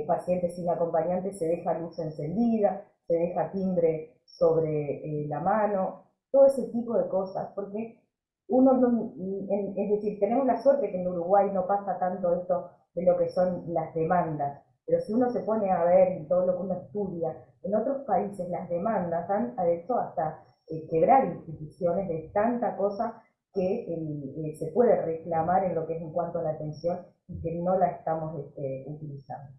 pacientes sin acompañante, se deja luz encendida, se deja timbre sobre la mano, todo ese tipo de cosas, porque es decir, tenemos la suerte que en Uruguay no pasa tanto esto de lo que son las demandas, pero si uno se pone a ver en todo lo que uno estudia, en otros países las demandas han hecho hasta quebrar instituciones de tanta cosa que se puede reclamar en lo que es en cuanto a la atención y que no la estamos utilizando.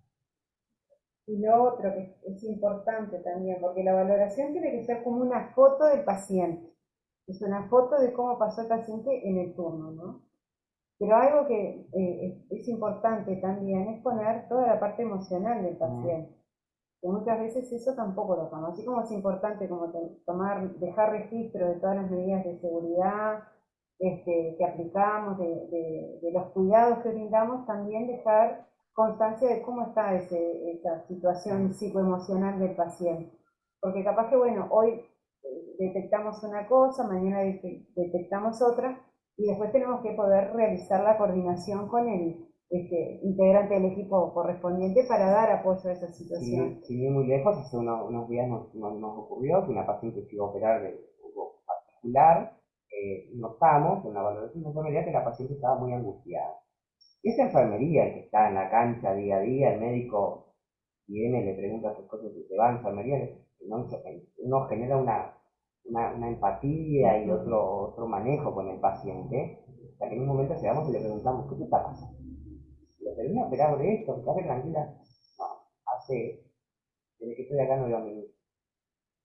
Y lo otro que es importante también, porque la valoración tiene que ser como una foto del paciente. Es una foto de cómo pasó el paciente en el turno, ¿no? Pero algo que es importante también es poner toda la parte emocional del paciente. Que muchas veces eso tampoco lo tomamos. Así como es importante como dejar registro de todas las medidas de seguridad que aplicamos, de los cuidados que brindamos, también dejar constancia de cómo está esa situación psicoemocional del paciente. Porque capaz que, bueno, hoy detectamos una cosa, mañana detectamos otra, y después tenemos que poder realizar la coordinación con el integrante del equipo correspondiente para dar apoyo a esa situación. Sin ir muy lejos, hace unos días nos ocurrió que una paciente se iba a operar de algo particular, notamos en la valoración de enfermería que la paciente estaba muy angustiada. Y esa enfermería, el que está en la cancha día a día, el médico viene, le pregunta sus cosas y se va a enfermería, uno genera una empatía y otro manejo con el paciente, hasta que en un momento llegamos y le preguntamos, ¿qué te está pasando? ¿Le termina operado de esto? ¿Estás tranquila? No, desde que estoy acá no veo a mi niña.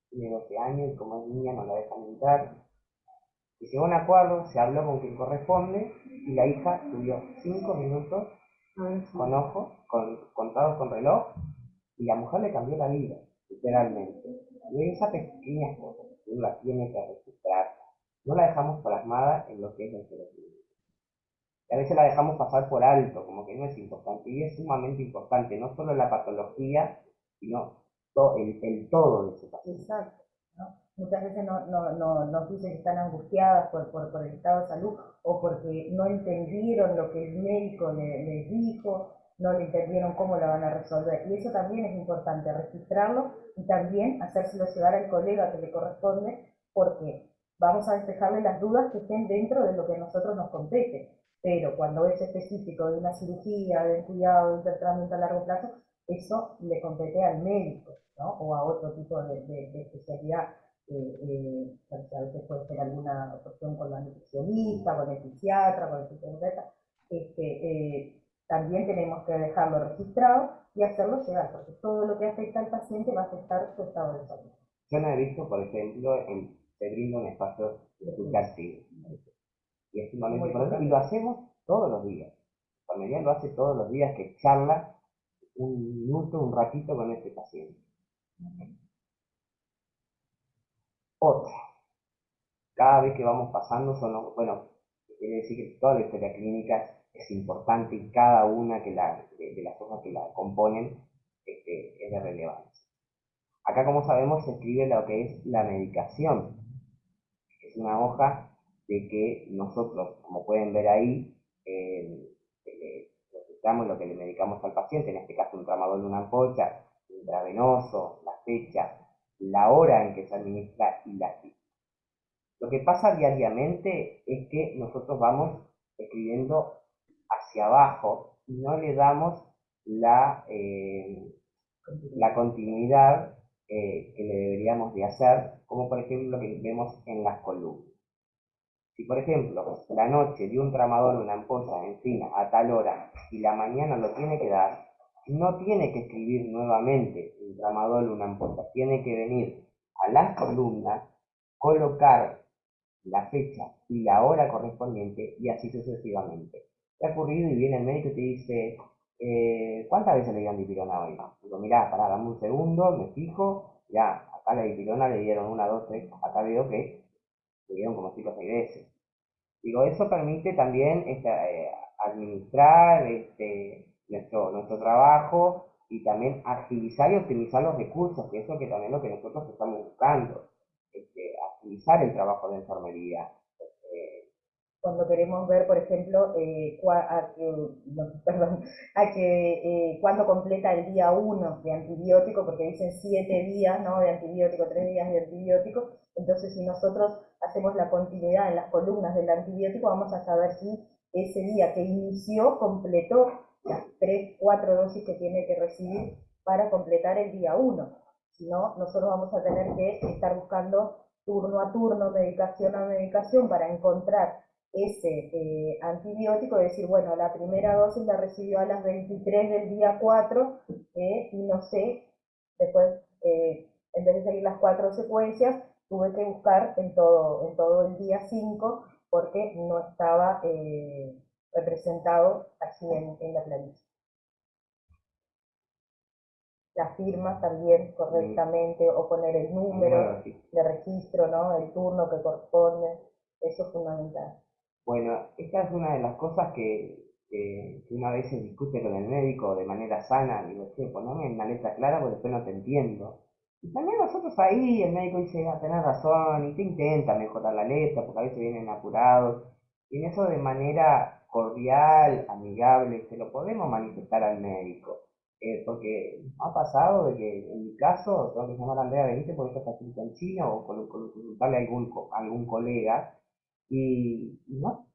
Tiene 12 años y como es niña no la dejan entrar. Se llegó a un acuerdo, se habló con quien corresponde y la hija estudió 5 minutos con ojos, contados con reloj, y la mujer le cambió la vida, literalmente. Y esas pequeñas cosas que uno las tiene que registrar, no la dejamos plasmada en lo que es el cerebro. Y a veces la dejamos pasar por alto, como que no es importante, y es sumamente importante, no solo la patología, sino el todo de ese paciente. Exacto. ¿No? Muchas veces nos dicen que están angustiadas por el estado de salud o porque no entendieron lo que el médico les dijo, no le entendieron cómo la van a resolver. Y eso también es importante, registrarlo y también hacérselo llegar al colega que le corresponde, porque vamos a despejarle las dudas que estén dentro de lo que a nosotros nos compete. Pero cuando es específico de una cirugía, de un cuidado, de un tratamiento a largo plazo, eso le compete al médico, ¿no? O a otro tipo de especialidad. A veces puede ser alguna cuestión con la nutricionista, con el fisiatra, con el fisioterapeuta. También tenemos que dejarlo registrado y hacerlo llegar, porque todo lo que afecta al paciente va a afectar su estado de salud. Yo no he visto, por ejemplo, se brinda un espacio de educativo. Y es sumamente importante, y lo hacemos todos los días. La mayoría lo hace todos los días, que charla un minuto, un ratito con este paciente. Otra, cada vez que vamos pasando bueno, quiere decir que toda la historia clínica es importante y cada una de las hojas que la componen es de relevancia. Acá, como sabemos, se escribe lo que es la medicación. Es una hoja de que nosotros, como pueden ver ahí, registramos lo que le medicamos al paciente, en este caso un tramadol de una ampolla, intravenoso, la fecha, la hora en que se administra y la cita. Lo que pasa diariamente es que nosotros vamos escribiendo hacia abajo y no le damos la continuidad que le deberíamos de hacer, como por ejemplo lo que vemos en las columnas. Si por ejemplo la noche dio un tramador, una ampolla, encina a tal hora y la mañana lo tiene que dar, no tiene que escribir nuevamente un tramador, una ampolla, tiene que venir a las columnas, colocar la fecha y la hora correspondiente y así sucesivamente. ¿Te ha ocurrido y viene el médico y te dice, ¿cuántas veces le dieron dipirona hoy? Digo, mirá, pará, dame un segundo, me fijo, ya, acá la dipirona le dieron 1, 2, 3, acá veo que le dieron como 5 o 6 veces. Digo, eso permite también administrar nuestro trabajo y también agilizar y optimizar los recursos, que eso que también es lo que nosotros estamos buscando, agilizar el trabajo de enfermería. Cuando queremos ver, por ejemplo, cuando completa el día 1 de antibiótico, porque dicen 7 días, ¿no?, de antibiótico, 3 días de antibiótico. Entonces, si nosotros hacemos la continuidad en las columnas del antibiótico, vamos a saber si ese día que inició completó las 3, 4 dosis que tiene que recibir para completar el día 1. Si no, nosotros vamos a tener que estar buscando turno a turno, medicación a medicación, para encontrar ese antibiótico, es decir, bueno, la primera dosis la recibió a las 23 del día 4 y no sé, después, en vez de seguir las 4 secuencias, tuve que buscar en todo el día 5 porque no estaba representado así en la planilla. Las firmas también correctamente, o poner el número de registro, ¿no?, el turno que corresponde, eso es fundamental. Bueno, esta es una de las cosas que una vez se discute con el médico de manera sana. Digo, che, poneme en una letra clara porque después no te entiendo. Y también nosotros ahí, el médico dice, tenés razón, y te intenta mejorar la letra, porque a veces vienen apurados. Y en eso de manera cordial, amigable, se lo podemos manifestar al médico. Porque ha pasado de que en mi caso tengo que llamar a Andrea Benítez porque esto está escrito en chino o consultarle a algún colega. Y no,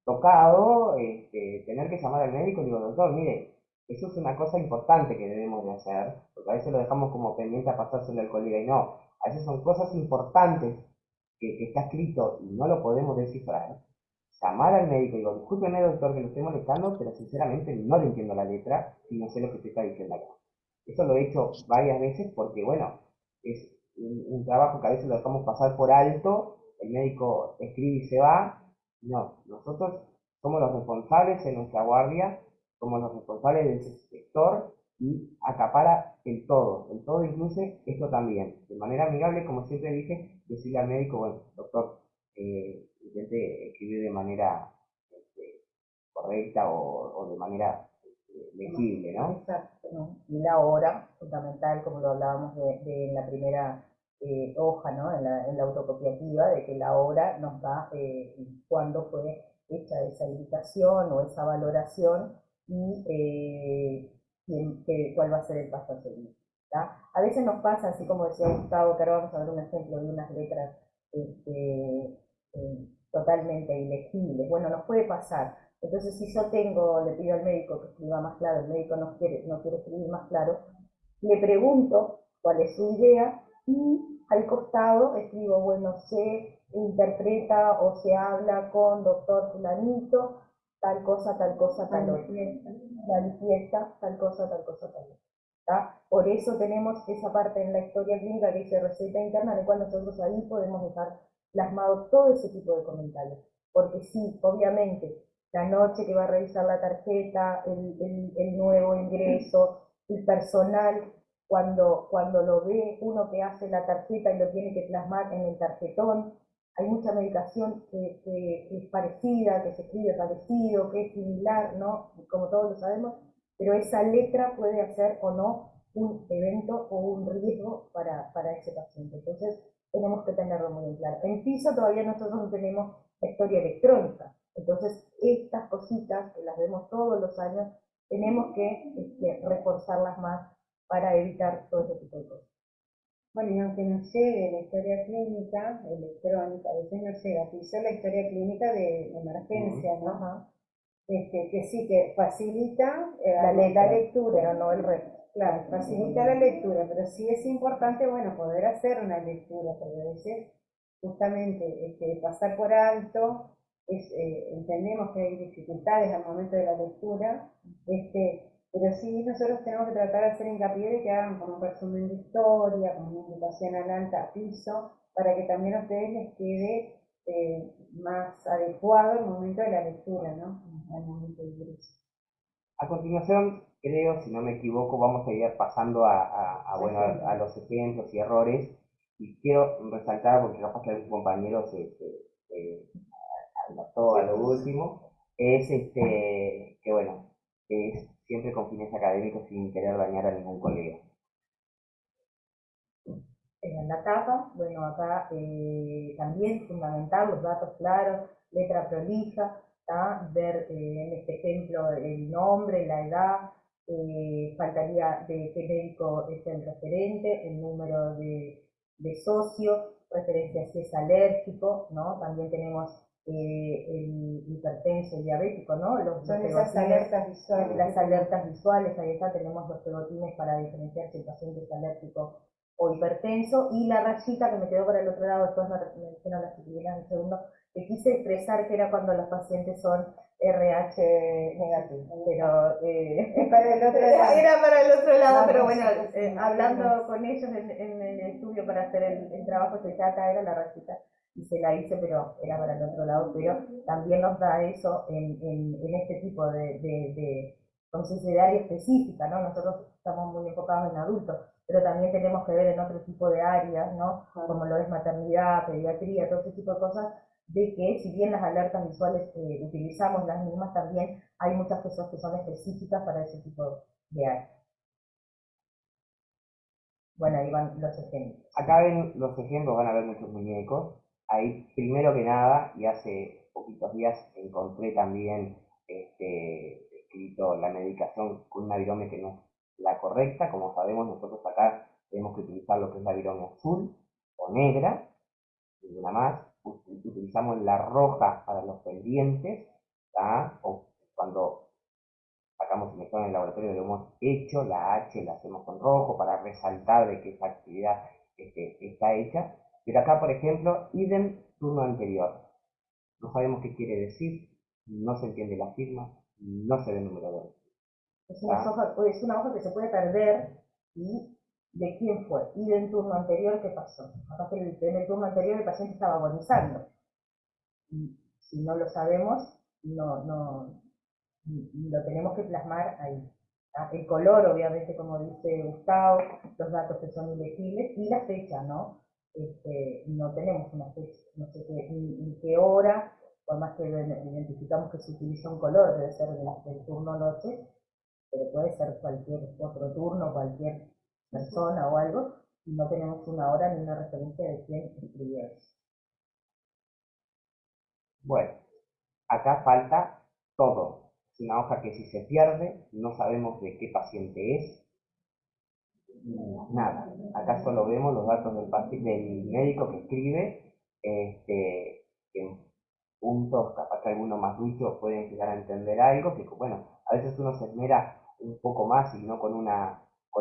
tocado tener que llamar al médico y digo, doctor, mire, eso es una cosa importante que debemos de hacer, porque a veces lo dejamos como pendiente a pasárselo al colega y no, a veces son cosas importantes que está escrito y no lo podemos descifrar. Llamar al médico y digo, discúlpeme doctor que lo estoy molestando, pero sinceramente no le entiendo la letra y no sé lo que usted está diciendo acá. Eso lo he hecho varias veces porque, bueno, es un trabajo que a veces lo dejamos pasar por alto, el médico escribe y se va. No, nosotros somos los responsables en nuestra guardia somos los responsables de ese sector y acapara el todo incluye esto también, de manera amigable, como siempre dije, decirle al médico, bueno, doctor, intente escribir de manera correcta o de manera legible, ¿no? Exacto, ¿no? Y la hora, fundamental, como lo hablábamos de la primera hoja, ¿no? En la autocopiativa, de que la hora nos da cuándo fue hecha esa indicación o esa valoración y cuál va a ser el paso a seguir. ¿Tá? A veces nos pasa, así como decía Gustavo, que ahora vamos a ver un ejemplo de unas letras totalmente ilegibles. Bueno, nos puede pasar. Entonces, si yo le pido al médico que escriba más claro, el médico no quiere escribir más claro, le pregunto cuál es su idea y al costado escribo, bueno, se interpreta o se habla con doctor fulanito, tal cosa, tal cosa, tal otra. Manifiesta tal cosa, tal cosa, tal otra. ¿Tá? Por eso tenemos esa parte en la historia clínica que dice receta interna, de cual nosotros ahí podemos dejar plasmado todo ese tipo de comentarios. Porque sí, obviamente, la noche que va a revisar la tarjeta, el nuevo ingreso, el personal, cuando lo ve uno que hace la tarjeta y lo tiene que plasmar en el tarjetón, hay mucha medicación que es parecida, que se escribe parecido, que es similar, ¿no? Como todos lo sabemos, pero esa letra puede hacer o no un evento o un riesgo para ese paciente. Entonces, tenemos que tenerlo muy en claro. En piso todavía nosotros no tenemos la historia electrónica. Entonces, estas cositas, que las vemos todos los años, tenemos que reforzarlas más para evitar todo ese tipo de cosas. Bueno, y aunque no llegue la historia clínica electrónica, a veces no llega, quizá la historia clínica de emergencia, ¿no? Ajá. Que sí, que facilita La lectura, pero no el resto. Claro, facilita la lectura, pero sí es importante, bueno, poder hacer una lectura, porque a veces justamente pasar por alto, entendemos que hay dificultades al momento de la lectura, pero sí nosotros tenemos que tratar de hacer hincapié de que hagan como un resumen de historia, como una invitación al alta a piso, para que también a ustedes les quede más adecuado el momento de la lectura, ¿no? Al momento del ingreso. A continuación, creo, si no me equivoco, vamos a ir pasando bueno, a los ejemplos y errores. Y quiero resaltar, porque capaz que algún compañero se anotó a lo último, es que bueno, es siempre con fines académicos sin querer dañar a ningún colega. En la tapa, bueno, acá también fundamental, los datos claros, letra prolija, ver en este ejemplo el nombre, la edad, faltaría de qué médico es el referente, el número de socio, referencia si es alérgico, ¿no? También tenemos el hipertenso y diabético, ¿no? Son esas alertas visuales. Las alertas visuales, ahí está, tenemos los pegotines para diferenciar si el paciente es alérgico o hipertenso, y la rayita que me quedó para el otro lado, después me dijeron las chiquilinas en el segundo, que quise expresar que era cuando los pacientes son RH negativos, pero para el otro lado. Era para el otro lado, No, pero no, bueno, sí, hablando con ellos en el estudio para hacer el trabajo, se acá era la rayita, y se la hice, pero era para el otro lado, pero también nos da eso en este tipo de conciencia de área específica, ¿no? Nosotros estamos muy enfocados en adultos, pero también tenemos que ver en otro tipo de áreas, ¿no? Como lo es maternidad, pediatría, todo ese tipo de cosas, de que si bien las alertas visuales utilizamos las mismas, también hay muchas cosas que son específicas para ese tipo de áreas. Bueno, ahí van los ejemplos. Acá ven los ejemplos, van a ver nuestros muñecos. Ahí, primero que nada, y hace poquitos días encontré también escrito la medicación con una virome que no es la correcta. Como sabemos, nosotros acá tenemos que utilizar lo que es la virome azul o negra, ninguna más. Utilizamos la roja para los pendientes, o cuando sacamos un examen en el laboratorio lo hemos hecho, la H la hacemos con rojo para resaltar de que esa actividad está hecha. Pero acá, por ejemplo, idem turno anterior. No sabemos qué quiere decir, no se entiende la firma, no se ve el número 2. Es una hoja que se puede perder y de quién fue, y del turno anterior qué pasó. Capaz que en el turno anterior el paciente estaba agonizando. Y si no lo sabemos, no y lo tenemos que plasmar ahí. El color, obviamente, como dice Gustavo, los datos que son ilegibles, y la fecha, ¿no? No tenemos una fecha, no sé qué, ni qué hora, por más que identificamos que se utiliza un color, debe ser del turno noche, pero puede ser cualquier otro turno, cualquier persona o algo, y no tenemos una hora ni una referencia de quién escribió eso. Bueno, acá falta todo. Es una hoja que si se pierde, no sabemos de qué paciente es, nada. Acá solo vemos los datos del médico que escribe, en puntos, capaz que algunos más duchos pueden llegar a entender algo, que bueno, a veces uno se esmera un poco más y no con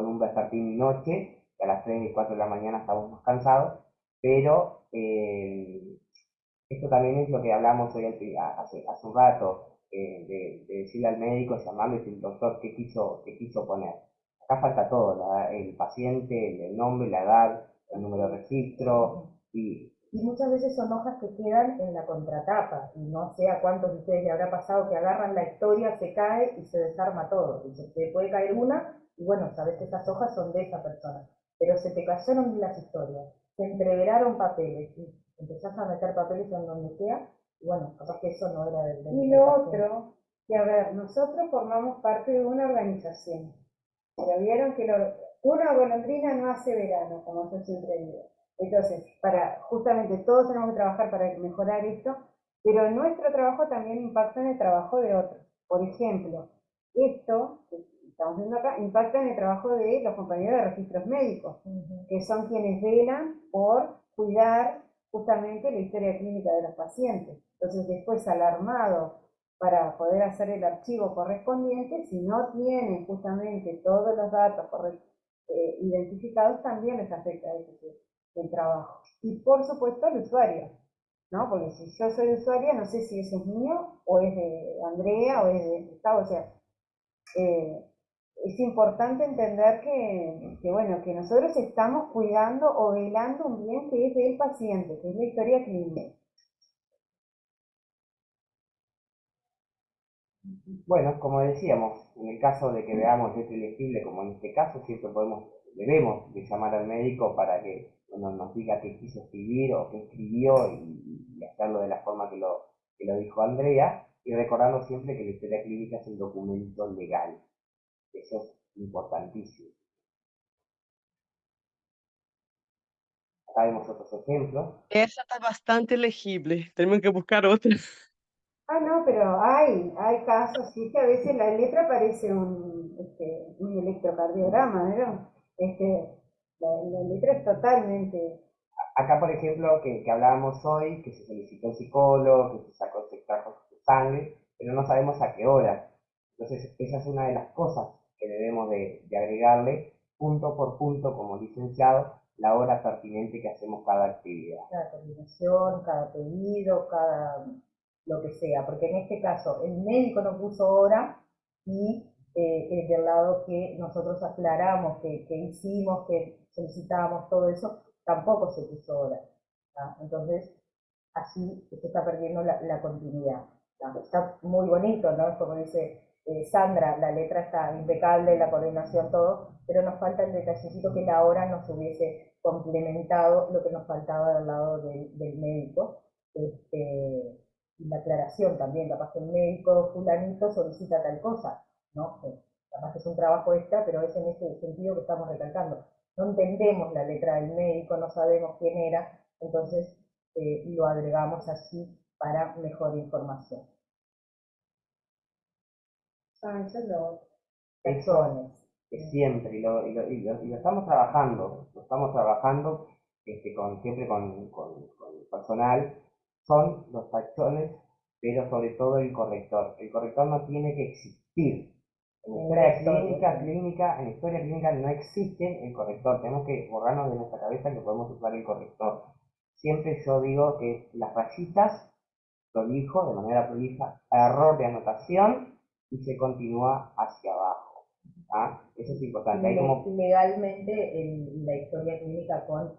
un vespertino noche, que a las 3 y 4 de la mañana estamos más cansados, pero esto también es lo que hablamos hoy hace un rato, de decirle al médico, llamarle y decir, doctor, qué quiso poner? Acá falta todo, el paciente, el nombre, la edad, el número de registro, y muchas veces son hojas que quedan en la contratapa, y no sé a cuántos de ustedes le habrá pasado que agarran la historia, se cae y se desarma todo, y se te puede caer una, y bueno, sabes que esas hojas son de esa persona, pero se te cayeron las historias, se entreveraron papeles, y empezás a meter papeles en donde sea, y bueno, capaz que eso no era del Y lo otro, que a ver, nosotros formamos parte de una organización, pero vieron que una golondrina no hace verano, como yo siempre digo. Entonces, justamente todos tenemos que trabajar para mejorar esto, pero nuestro trabajo también impacta en el trabajo de otros. Por ejemplo, esto que estamos viendo acá impacta en el trabajo de los compañeros de registros médicos, que son quienes velan por cuidar justamente la historia clínica de los pacientes. Entonces, después al armado para poder hacer el archivo correspondiente, si no tienen justamente todos los datos identificados, también les afecta el trabajo. Y por supuesto al usuario, ¿no? Porque si yo soy usuaria, no sé si ese es mío, o es de Andrea, o es de Gustavo, o sea, es importante entender bueno, que nosotros estamos cuidando o velando un bien que es del paciente, que es la historia clínica. Bueno, como decíamos, en el caso de que veamos letra ilegible, como en este caso, siempre debemos de llamar al médico para que nos diga qué quiso escribir o qué escribió y hacerlo de la forma que lo dijo Andrea, y recordando siempre que la historia clínica es un documento legal. Eso es importantísimo. Acá vemos otros ejemplos. Essa está bastante legible, tenemos que buscar otra. Ah, no, pero hay casos, sí, que a veces la letra parece un electrocardiograma, ¿no? La letra es totalmente... Acá, por ejemplo, que hablábamos hoy, que se solicitó el psicólogo, que se extrajo su sangre, pero no sabemos a qué hora. Entonces, esa es una de las cosas que debemos de agregarle, punto por punto, como licenciado, la hora pertinente que hacemos cada actividad. Cada coordinación, cada pedido, cada lo que sea, porque en este caso el médico no puso hora y del lado que nosotros aclaramos, que hicimos, que solicitamos, todo eso, tampoco se puso hora. ¿tá? Entonces, así se está perdiendo la continuidad. ¿tá? Está muy bonito, ¿no? Como dice Sandra, la letra está impecable, la coordinación, todo, pero nos falta el detallecito que la hora nos hubiese complementado lo que nos faltaba del lado del médico. Y la aclaración también, capaz que el médico fulanito solicita tal cosa, ¿no? Capaz que es un trabajo extra, pero es en ese sentido que estamos recalcando. No entendemos la letra del médico, no sabemos quién era, entonces lo agregamos así para mejor información. eso es lo otro. Personas. Siempre, y lo estamos trabajando, siempre con el personal, son los tachones, pero sobre todo el corrector. El corrector no tiene que existir. En historia clínica no existe el corrector. Tenemos que borrarnos de nuestra cabeza que podemos usar el corrector. Siempre yo digo que las rayitas, prolijo, de manera prolija, error de anotación y se continúa hacia abajo. Eso es importante. Legalmente la historia clínica con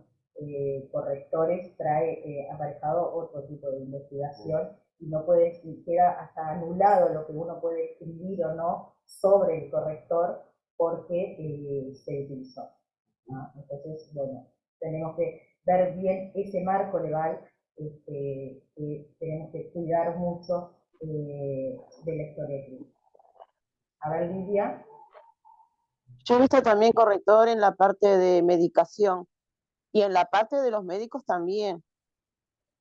correctores trae aparejado otro tipo de investigación y no puede, y queda hasta anulado lo que uno puede escribir o no sobre el corrector porque se utilizó, ¿no? Entonces, bueno, tenemos que ver bien ese marco legal, que tenemos que cuidar mucho de la historia clínica. A ver, Lidia. Yo he visto también corrector en la parte de medicación y en la parte de los médicos también.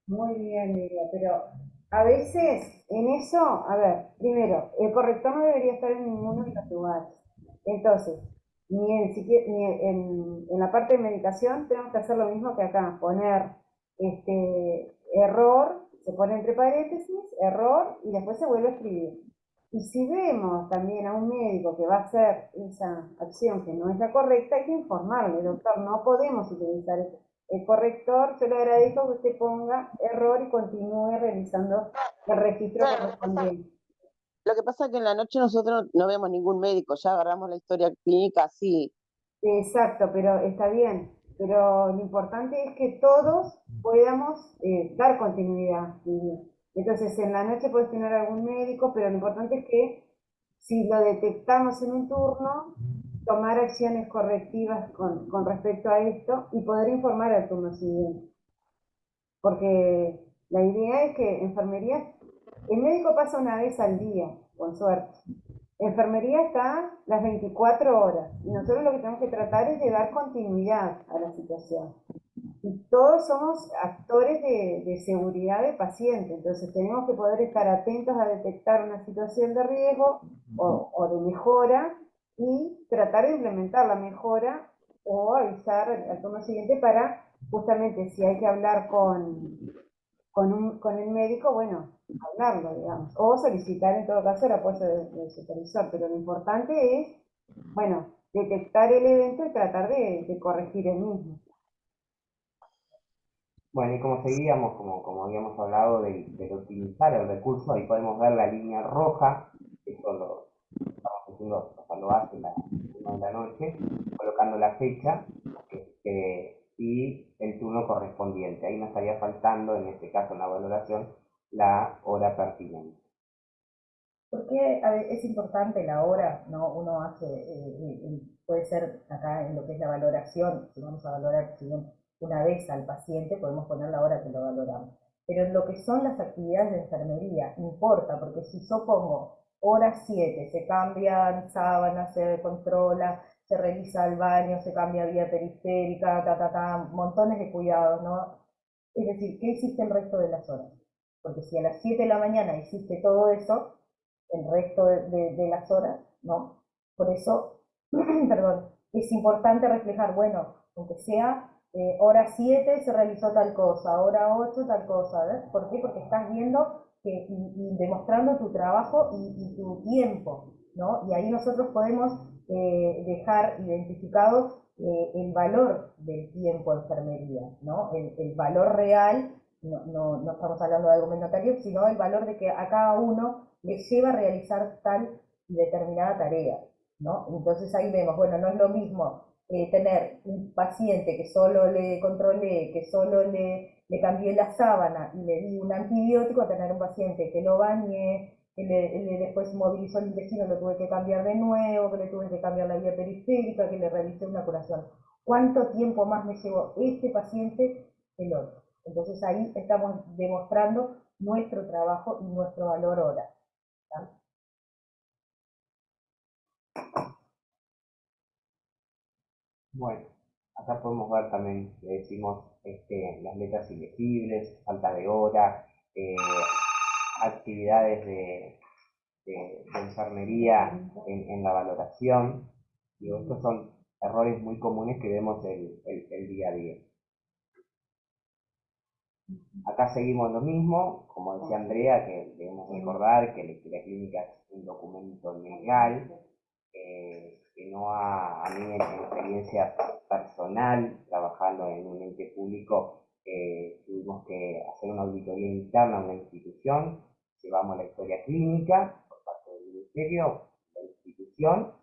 Muy bien, Lidia, pero a veces en eso, a ver, primero, el corrector no debería estar en ninguno de los lugares. Entonces, ni en la parte de medicación tenemos que hacer lo mismo que acá, poner error, se pone entre paréntesis, error, y después se vuelve a escribir. Y si vemos también a un médico que va a hacer esa acción que no es la correcta, hay que informarle, doctor, no podemos utilizar el corrector. Yo le agradezco que usted ponga error y continúe realizando el registro Claro, correspondiente. lo que pasa es que en la noche nosotros no vemos ningún médico, ya agarramos la historia clínica así. Exacto, pero está bien. Pero lo importante es que todos podamos dar continuidad. Entonces, en la noche puedes tener algún médico, pero lo importante es que si lo detectamos en un turno, tomar acciones correctivas con respecto a esto y poder informar al turno siguiente. Porque la idea es que enfermería, el médico pasa una vez al día, con suerte. Enfermería está las 24 horas y nosotros lo que tenemos que tratar es de dar continuidad a la situación. Y todos somos actores de seguridad del paciente, entonces tenemos que poder estar atentos a detectar una situación de riesgo o de mejora y tratar de implementar la mejora o avisar al turno siguiente para justamente si hay que hablar con el médico, bueno, hablarlo, digamos, o solicitar en todo caso el apoyo del supervisor, pero lo importante es, bueno, detectar el evento y tratar de corregir el mismo. Bueno, y como seguíamos, como habíamos hablado de optimizar el recurso, ahí podemos ver la línea roja, eso lo estamos haciendo, o sea, lo hace la 1 de la noche, colocando la fecha y el turno correspondiente. Ahí nos estaría faltando, en este caso en la valoración, la hora pertinente. Porque es importante la hora, ¿no? Uno hace, puede ser acá en lo que es la valoración, si vamos a valorar si bien una vez al paciente, podemos poner la hora que lo valoramos. Pero en lo que son las actividades de enfermería, importa, porque si yo pongo hora 7, se cambian sábanas, se controla, se revisa el baño, se cambia vía periférica, montones de cuidados, ¿no? Es decir, ¿qué hiciste el resto de las horas? Porque si a las 7 de la mañana hiciste todo eso, el resto de las horas, ¿no? Por eso, perdón, es importante reflejar, bueno, aunque sea hora 7 se realizó tal cosa, hora 8 tal cosa, ¿ves? ¿Por qué? Porque estás viendo y demostrando tu trabajo y tu tiempo, ¿no? Y ahí nosotros podemos dejar identificado el valor del tiempo de enfermería, ¿no? El valor real, no estamos hablando de algo monetario, sino el valor de que a cada uno les lleva a realizar tal y determinada tarea, ¿no? Entonces ahí vemos, bueno, no es lo mismo tener un paciente que solo le controlé, que solo le cambié la sábana y le di un antibiótico, a tener un paciente que lo bañé, que después movilizó el intestino, lo tuve que cambiar de nuevo, que le tuve que cambiar la vía periférica, que le realicé una curación. ¿Cuánto tiempo más me llevó este paciente que el otro? Entonces ahí estamos demostrando nuestro trabajo y nuestro valor hora. Bueno, acá podemos ver también, le decimos las letras ilegibles, falta de hora, actividades de enfermería en la valoración. Digo, estos son errores muy comunes que vemos el día a día. Acá seguimos lo mismo, como decía Andrea, que debemos recordar que la historia clínica es un documento legal, que no a mí en experiencia personal, trabajando en un ente público, tuvimos que hacer una auditoría interna a una institución, llevamos la historia clínica por parte del ministerio, la institución,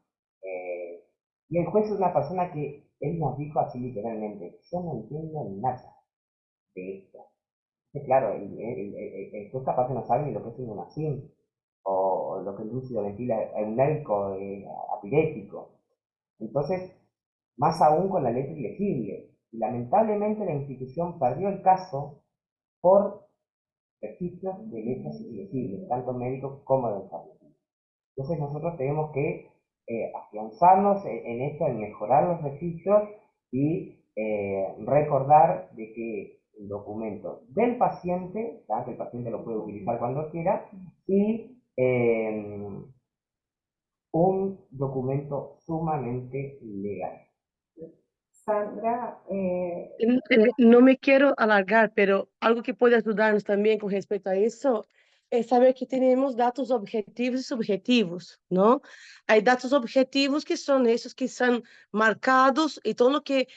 y el juez es una persona que él nos dijo así literalmente, yo no entiendo nada de esto. Sí, claro, tú capaz que no sabes ni lo que es un SIM, o lo que es lúcido ventil euneico, apirético. Entonces, más aún con la letra ilegible. Y lamentablemente la institución perdió el caso por registros de letras ilegibles, tanto médicos como de enfermería. Entonces nosotros tenemos que afianzarnos en esto, en mejorar los registros y recordar de que el documento del paciente, ¿tá? Que el paciente lo puede utilizar cuando quiera, y un documento sumamente legal. Sandra, No me quiero alargar, pero algo que puede ayudarnos también con respecto a eso es saber que tenemos datos objetivos y subjetivos, ¿no? Hay datos objetivos que son esos que son marcados y todo lo que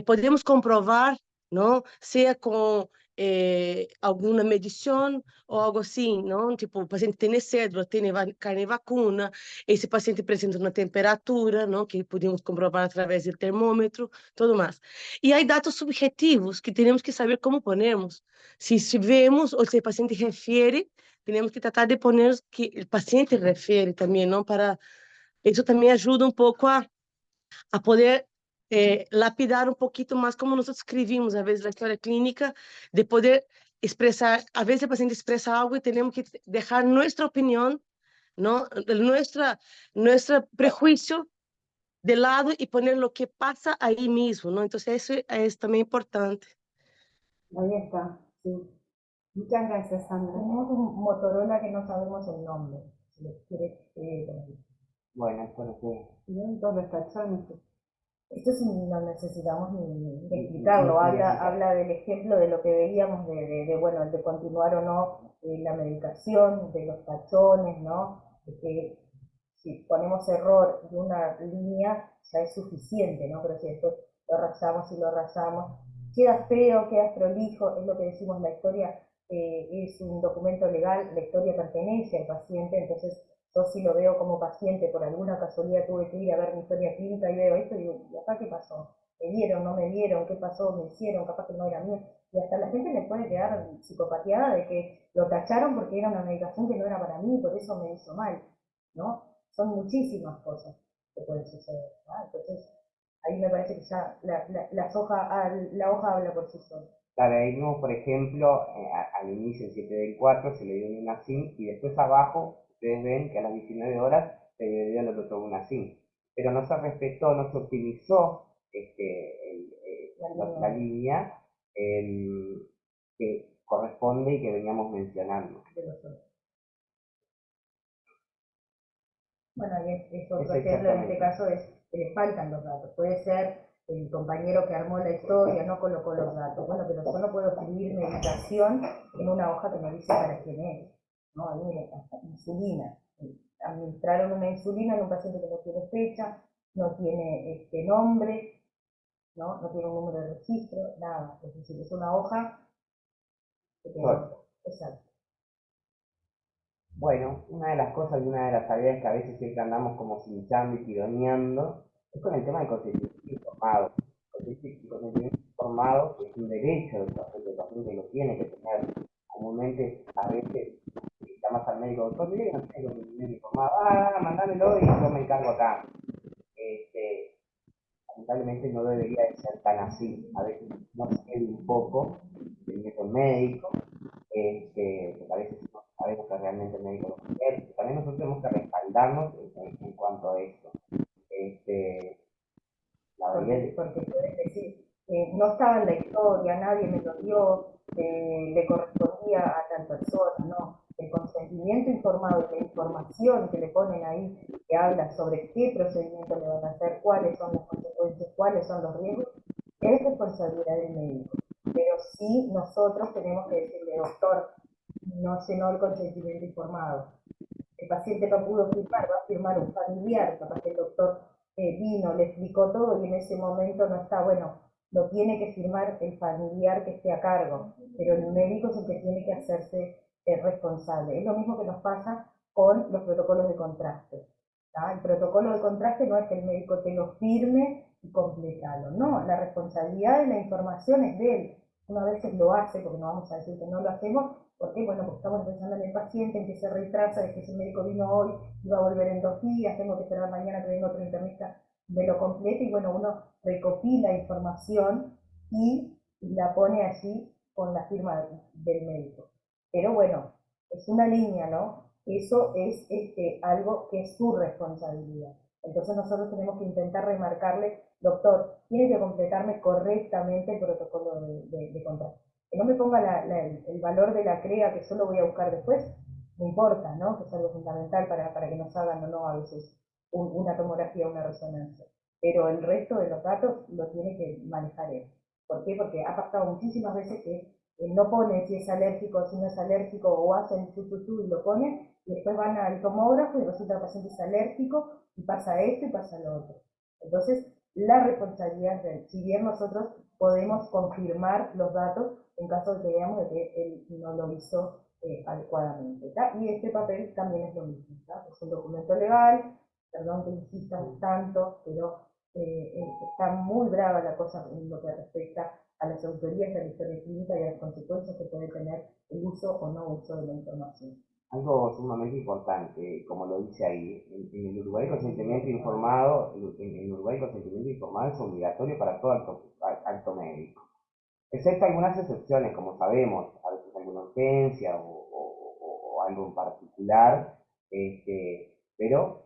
podemos comprobar, ¿no? Sea con alguna medición o algo assim, não? Tipo, o paciente tem cédula, tem carne vacuna, esse paciente apresenta uma temperatura, não? Que podemos comprovar através do termômetro, tudo mais. E há dados subjetivos que temos que saber como ponemos. Se vemos ou se o paciente refere, temos que tratar de poner que o paciente refere também, não? Para isso também ajuda um pouco a poder lapidar um pouquinho mais como nós escrevimos, às vezes, na história clínica, de poder expressar, às vezes o paciente expressa algo e temos que deixar nossa opinião, não? Nosso prejuízo de lado y poner lo que pasa ahí mismo, ¿no? Entonces eso es también importante. ahí está, sí. Muchas gracias, Sandra. Tenemos un Motorola que no sabemos el nombre. Si les quiere, Bueno, esto no sé. Y todos los tachones. esto sí no necesitamos ni explicarlo. Habla del ejemplo de lo que veíamos bueno, de continuar o no la medicación, de los tachones, ¿no? De que si ponemos error de una línea ya es suficiente, ¿no? Pero si después lo rayamos y lo rayamos, queda feo, queda prolijo, es lo que decimos, la historia es un documento legal, la historia pertenece al paciente, entonces yo si lo veo como paciente, por alguna casualidad tuve que ir a ver mi historia clínica y veo esto y digo, ¿y acá qué pasó? ¿Me dieron, no me dieron? ¿Qué pasó? ¿Me hicieron? Capaz que no era mío. Y hasta la gente le puede quedar psicopateada de que lo tacharon porque era una medicación que no era para mí, por eso me hizo mal, ¿no? Son muchísimas cosas que pueden suceder, ¿no? Entonces, ahí me parece que ya la hoja habla por sí sola. Claro, ahí vimos, por ejemplo, al inicio, el 7 del 4, se le dio una SIM y después abajo, ustedes ven que a las 19 horas se le dio el otro una SIM. Pero no se respetó, no se optimizó la línea que corresponde y que veníamos mencionando. Bueno, y es otro ejemplo, en este caso es que le faltan los datos. Puede ser el compañero que armó la historia, no colocó los datos. Bueno, pero yo no puedo escribir medicación en una hoja que me dice para quién es. No, ahí mira, insulina. Administraron una insulina en un paciente que no tiene fecha, no tiene nombre, ¿no? No tiene un número de registro, nada. Es decir, es una hoja que tiene. Exacto. Bueno, una de las cosas y una de las tareas que a veces siempre andamos como cinchando y tironeando es con el tema del consentimiento informado. El consentimiento informado es un derecho del paciente lo tiene que tener. Comúnmente, a veces, llamas al médico, doctor, mire que no tiene consentimiento informado, mándamelo y yo me encargo acá. Lamentablemente no debería de ser tan así. A veces no se quede un poco del método médico, porque a veces no sabemos que realmente el médico lo quiere. También nosotros tenemos que respaldarnos en cuanto a esto. Porque puedes decir, no estaba en la historia, nadie me lo dio, le correspondía a tal persona, no. El consentimiento informado y la información que le ponen ahí, que habla sobre qué procedimiento le van a hacer, cuáles son las consecuencias, cuáles son los riesgos, es responsabilidad del médico. Pero sí nosotros tenemos que decirle, doctor, no llenó el consentimiento informado. El paciente no pudo firmar, va a firmar un familiar, capaz que el doctor vino, le explicó todo y en ese momento no está, bueno, lo tiene que firmar el familiar que esté a cargo, pero el médico es el que tiene que hacerse responsable. Es lo mismo que nos pasa con los protocolos de contraste. ¿tá? El protocolo de contraste no es que el médico te lo firme y completalo, no, la responsabilidad de la información es de él. uno a veces lo hace, porque no vamos a decir que no lo hacemos, ¿por qué? Bueno, porque estamos pensando en el paciente, en que se retrasa, de que si el médico vino hoy y va a volver en 2 días, tengo que esperar mañana que venga otro internista, me lo complete, y bueno, uno recopila información y la pone allí con la firma del médico. Pero bueno, es una línea, ¿no? Eso es algo que es su responsabilidad. Entonces nosotros tenemos que intentar remarcarle, doctor, tiene que completarme correctamente el protocolo de contrato. Que no me ponga el valor de la CREA que solo voy a buscar después, no importa, ¿no? Que es algo fundamental para que nos hagan o no a veces una tomografía o una resonancia. Pero el resto de los datos lo tiene que manejar él. ¿Por qué? Porque ha pasado muchísimas veces que no pone si es alérgico o si no es alérgico, o hacen chu y lo ponen, y después van al tomógrafo y resulta que el paciente es alérgico, y pasa esto y pasa lo otro. Entonces, la responsabilidad de él, si bien nosotros podemos confirmar los datos en caso de que veamos de que él no lo hizo adecuadamente. ¿tá? Y este papel también es lo mismo. ¿tá? Es un documento legal, perdón que insistan tanto, pero está muy brava la cosa en lo que respecta a las autorías de la historia clínica y a las consecuencias que puede tener el uso o no uso de la información. Algo sumamente importante, como lo dice ahí, en el Uruguay el consentimiento informado, en Uruguay el consentimiento informado es obligatorio para todo acto médico, excepto algunas excepciones, como sabemos, a veces alguna urgencia o algo en particular, pero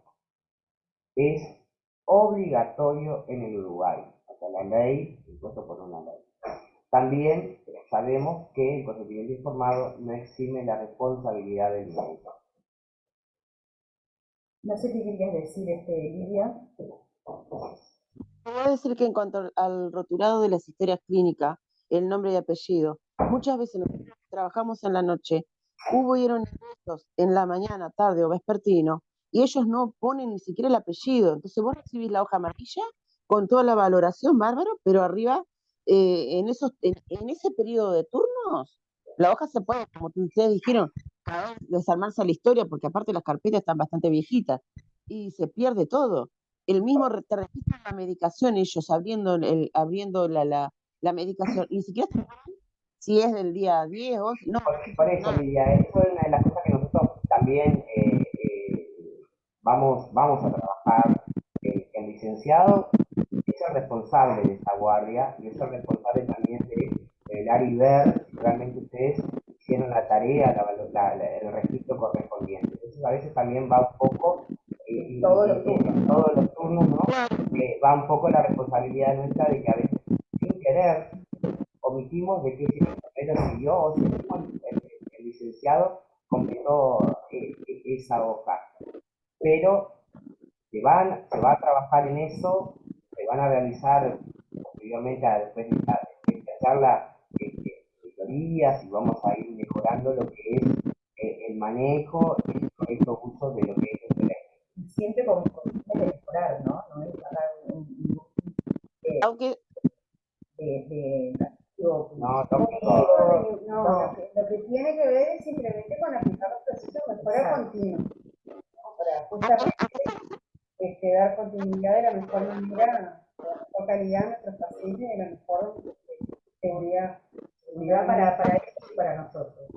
es obligatorio en el Uruguay, o sea, la ley impuesto por una ley. También sabemos que el consentimiento informado no exime la responsabilidad del médico. No sé qué querías decir, Lidia. Voy a decir que en cuanto al rotulado de las historias clínicas, el nombre y apellido, muchas veces nosotros trabajamos en la noche, hubieron ingresos en la mañana, tarde o vespertino, y ellos no ponen ni siquiera el apellido. Entonces vos recibís la hoja amarilla con toda la valoración, bárbaro, pero arriba, en ese periodo de turnos, la hoja se puede, como ustedes dijeron, desarmarse la historia, porque aparte las carpetas están bastante viejitas, y se pierde todo. El mismo te registran la medicación, ellos abriendo la medicación, ni siquiera si es del día 10 o 11, no, Por eso, Lidia, eso es una de las cosas que nosotros también vamos a trabajar. El licenciado es el responsable de esta guardia y es el responsable también de velar y ver si realmente ustedes hicieron la tarea, el registro correspondiente. Entonces a veces también va un poco, Todos los turnos. todos los turnos, ¿no? Va un poco la responsabilidad nuestra de que a veces sin querer omitimos de que si el enfermero siguió o si el licenciado completó esa hoja. Pero se va a trabajar en eso, se van a realizar posteriormente después de esta charla auditorías y vamos a ir mejorando lo que es el manejo y el correcto uso de lo que es el teléfono. Siempre con de mejorar, ¿no? No es agarrar aunque No, lo que tiene que ver es simplemente con aplicar los procesos de mejora continua, ¿no? Para justamente dar continuidad de la mejor manera, de la mejor calidad a nuestros pacientes y de la mejor seguridad para ellos y para nosotros.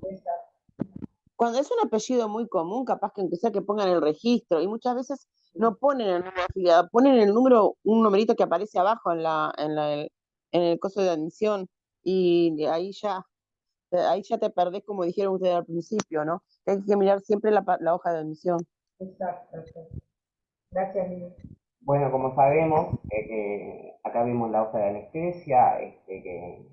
cuando es un apellido muy común, capaz que aunque sea que pongan el registro, y muchas veces no ponen el número afiliado, ponen el número, un numerito que aparece abajo en el coso de admisión, y ahí ya te perdés, como dijeron ustedes al principio, ¿no? Hay que mirar siempre la hoja de admisión. Exacto. Gracias, Lidia. Bueno, como sabemos, acá vemos la hoja de anestesia, que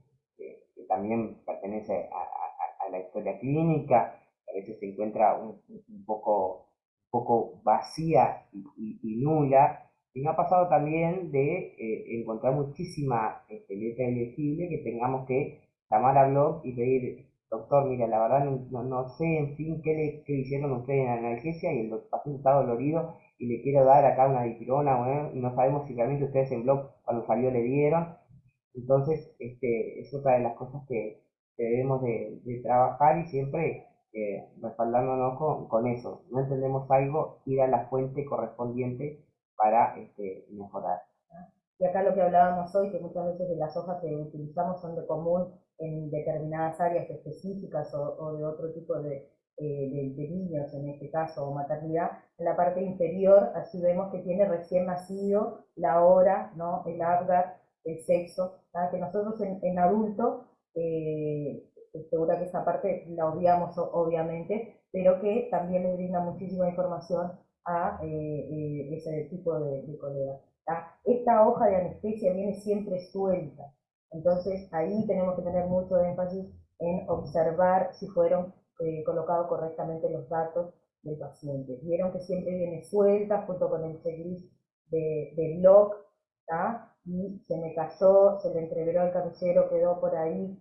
también pertenece a la historia clínica, a veces se encuentra un poco vacía y nula, y nos ha pasado también de encontrar muchísima letra ilegible que tengamos que llamar a blog y pedir, doctor, mira, la verdad no sé, en fin, qué le hicieron ustedes en la analgesia y el paciente está dolorido y le quiero dar acá una dipirona, y no sabemos si realmente ustedes en blog cuando salió le dieron. Entonces, es otra de las cosas que debemos de trabajar y siempre respaldándonos con eso. No entendemos algo, ir a la fuente correspondiente para mejorar. Y acá lo que hablábamos hoy, que muchas veces de las hojas que utilizamos son de común en determinadas áreas específicas o de otro tipo de niños, en este caso, o maternidad, en la parte inferior, así vemos que tiene recién nacido, la hora, ¿no? El Apgar, el sexo, que nosotros en adulto, segura que esa parte la obviamos obviamente, pero que también le brinda muchísima información a ese tipo de colegas. Esta hoja de anestesia viene siempre suelta, entonces ahí tenemos que tener mucho énfasis en observar si fueron colocados correctamente los datos del paciente. Vieron que siempre viene suelta junto con el checklist de log, y se me cayó, se le entreveró el carnicero, quedó por ahí,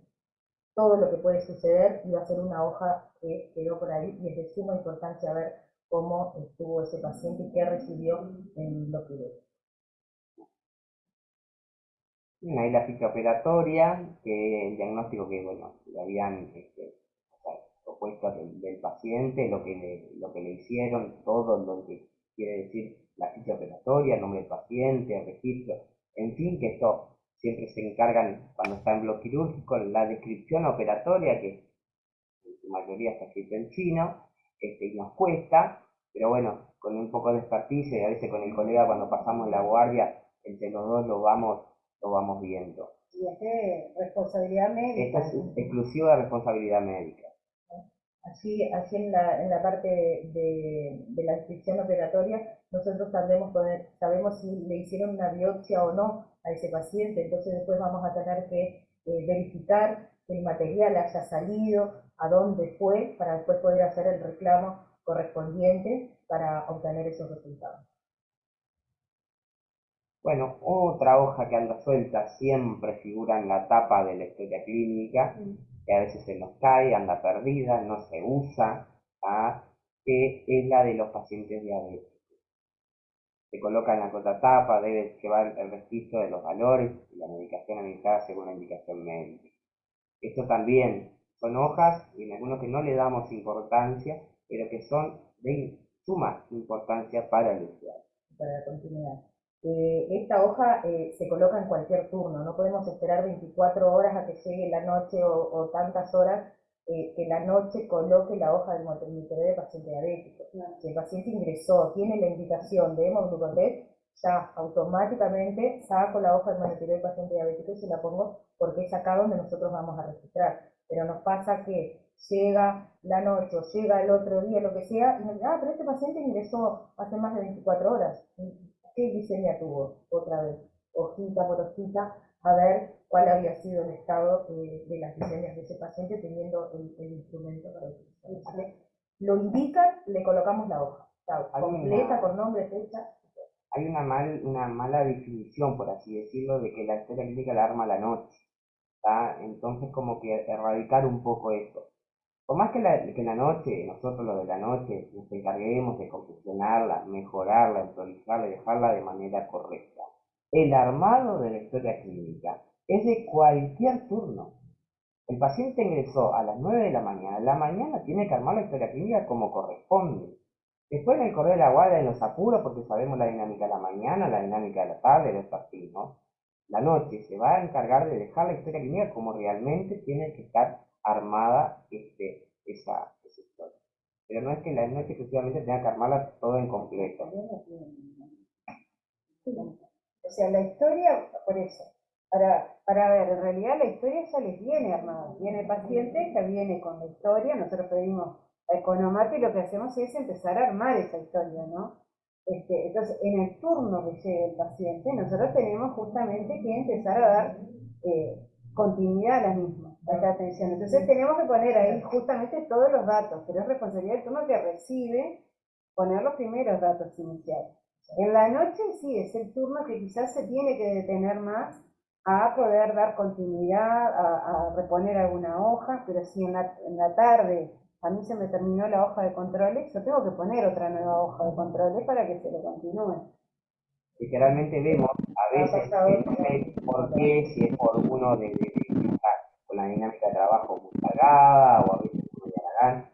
todo lo que puede suceder, y va a ser una hoja que quedó por ahí, y es de suma importancia ver cómo estuvo ese paciente y qué recibió en lo que ve. Ahí la ficha operatoria, que el diagnóstico que, bueno, le habían o sea, propuesto del paciente, lo que le hicieron, todo lo que quiere decir la ficha operatoria, el nombre del paciente, el registro, en fin, que esto siempre se encargan cuando está en bloque quirúrgico, la descripción operatoria, que en su mayoría está escrito en chino, y nos cuesta, pero bueno, con un poco de expertise, y a veces con el colega cuando pasamos la guardia, entre los dos lo vamos viendo. Y es de responsabilidad médica. Esta es exclusiva de responsabilidad médica. Así en la parte de la descripción operatoria, nosotros sabemos si le hicieron una biopsia o no a ese paciente, entonces después vamos a tener que verificar que el material haya salido, a dónde fue, para después poder hacer el reclamo correspondiente para obtener esos resultados. Bueno, otra hoja que anda suelta siempre figura en la tapa de la historia clínica, que a veces se nos cae, anda perdida, no se usa, que es la de los pacientes diabéticos. Se coloca en la contratapa, debe llevar el registro de los valores y la medicación administrada según la indicación médica. Esto también son hojas, y en algunos que no le damos importancia, pero que son de suma importancia para el usuario. Para la continuidad. Esta hoja se coloca en cualquier turno, no podemos esperar 24 horas a que llegue la noche o tantas horas que la noche coloque la hoja del monitoreo de paciente diabético. Si el paciente ingresó, tiene la indicación de hemoglucotest, ya automáticamente saco la hoja del monitoreo de paciente diabético y se la pongo porque es acá donde nosotros vamos a registrar. Pero nos pasa que llega la noche o llega el otro día, lo que sea, y nos dice, pero este paciente ingresó hace más de 24 horas. ¿Qué glicemia tuvo? Otra vez, hojita por hojita, a ver cuál había sido el estado de las glicemias de ese paciente teniendo el instrumento para utilizar. Lo indica, le colocamos la hoja, completa, con nombre, fecha. Hay una mala definición, por así decirlo, de que la historia clínica la arma la noche. Entonces, como que erradicar un poco esto. Por más que la noche, nosotros lo de la noche, nos encarguemos de confeccionarla, mejorarla, actualizarla y dejarla de manera correcta. El armado de la historia clínica es de cualquier turno. El paciente ingresó a las 9 de la mañana tiene que armar la historia clínica como corresponde. Después en el correr de la guardia, en los apuros, porque sabemos la dinámica de la mañana, la dinámica de la tarde, los partidos, la noche se va a encargar de dejar la historia clínica como realmente tiene que estar armada esa historia. Pero no es que la noche exclusivamente tenga que armarla todo en completo. O sea, la historia, por eso, para ver, en realidad la historia ya les viene armada. Viene el paciente, ya viene con la historia, nosotros pedimos a Economate y lo que hacemos es empezar a armar esa historia, ¿no? Entonces, en el turno que llegue el paciente, nosotros tenemos justamente que empezar a dar continuidad a la misma, a esta atención. Entonces tenemos que poner ahí justamente todos los datos, pero es responsabilidad del turno que recibe poner los primeros datos iniciales. En la noche sí, es el turno que quizás se tiene que detener más a poder dar continuidad, a reponer alguna hoja, pero si en la tarde a mí se me terminó la hoja de controles, yo tengo que poner otra nueva hoja de controles para que se lo continúe. Literalmente vemos a veces, no sé por qué, si es por uno de estar con la dinámica de trabajo muy cargada, o a veces uno de Aragán,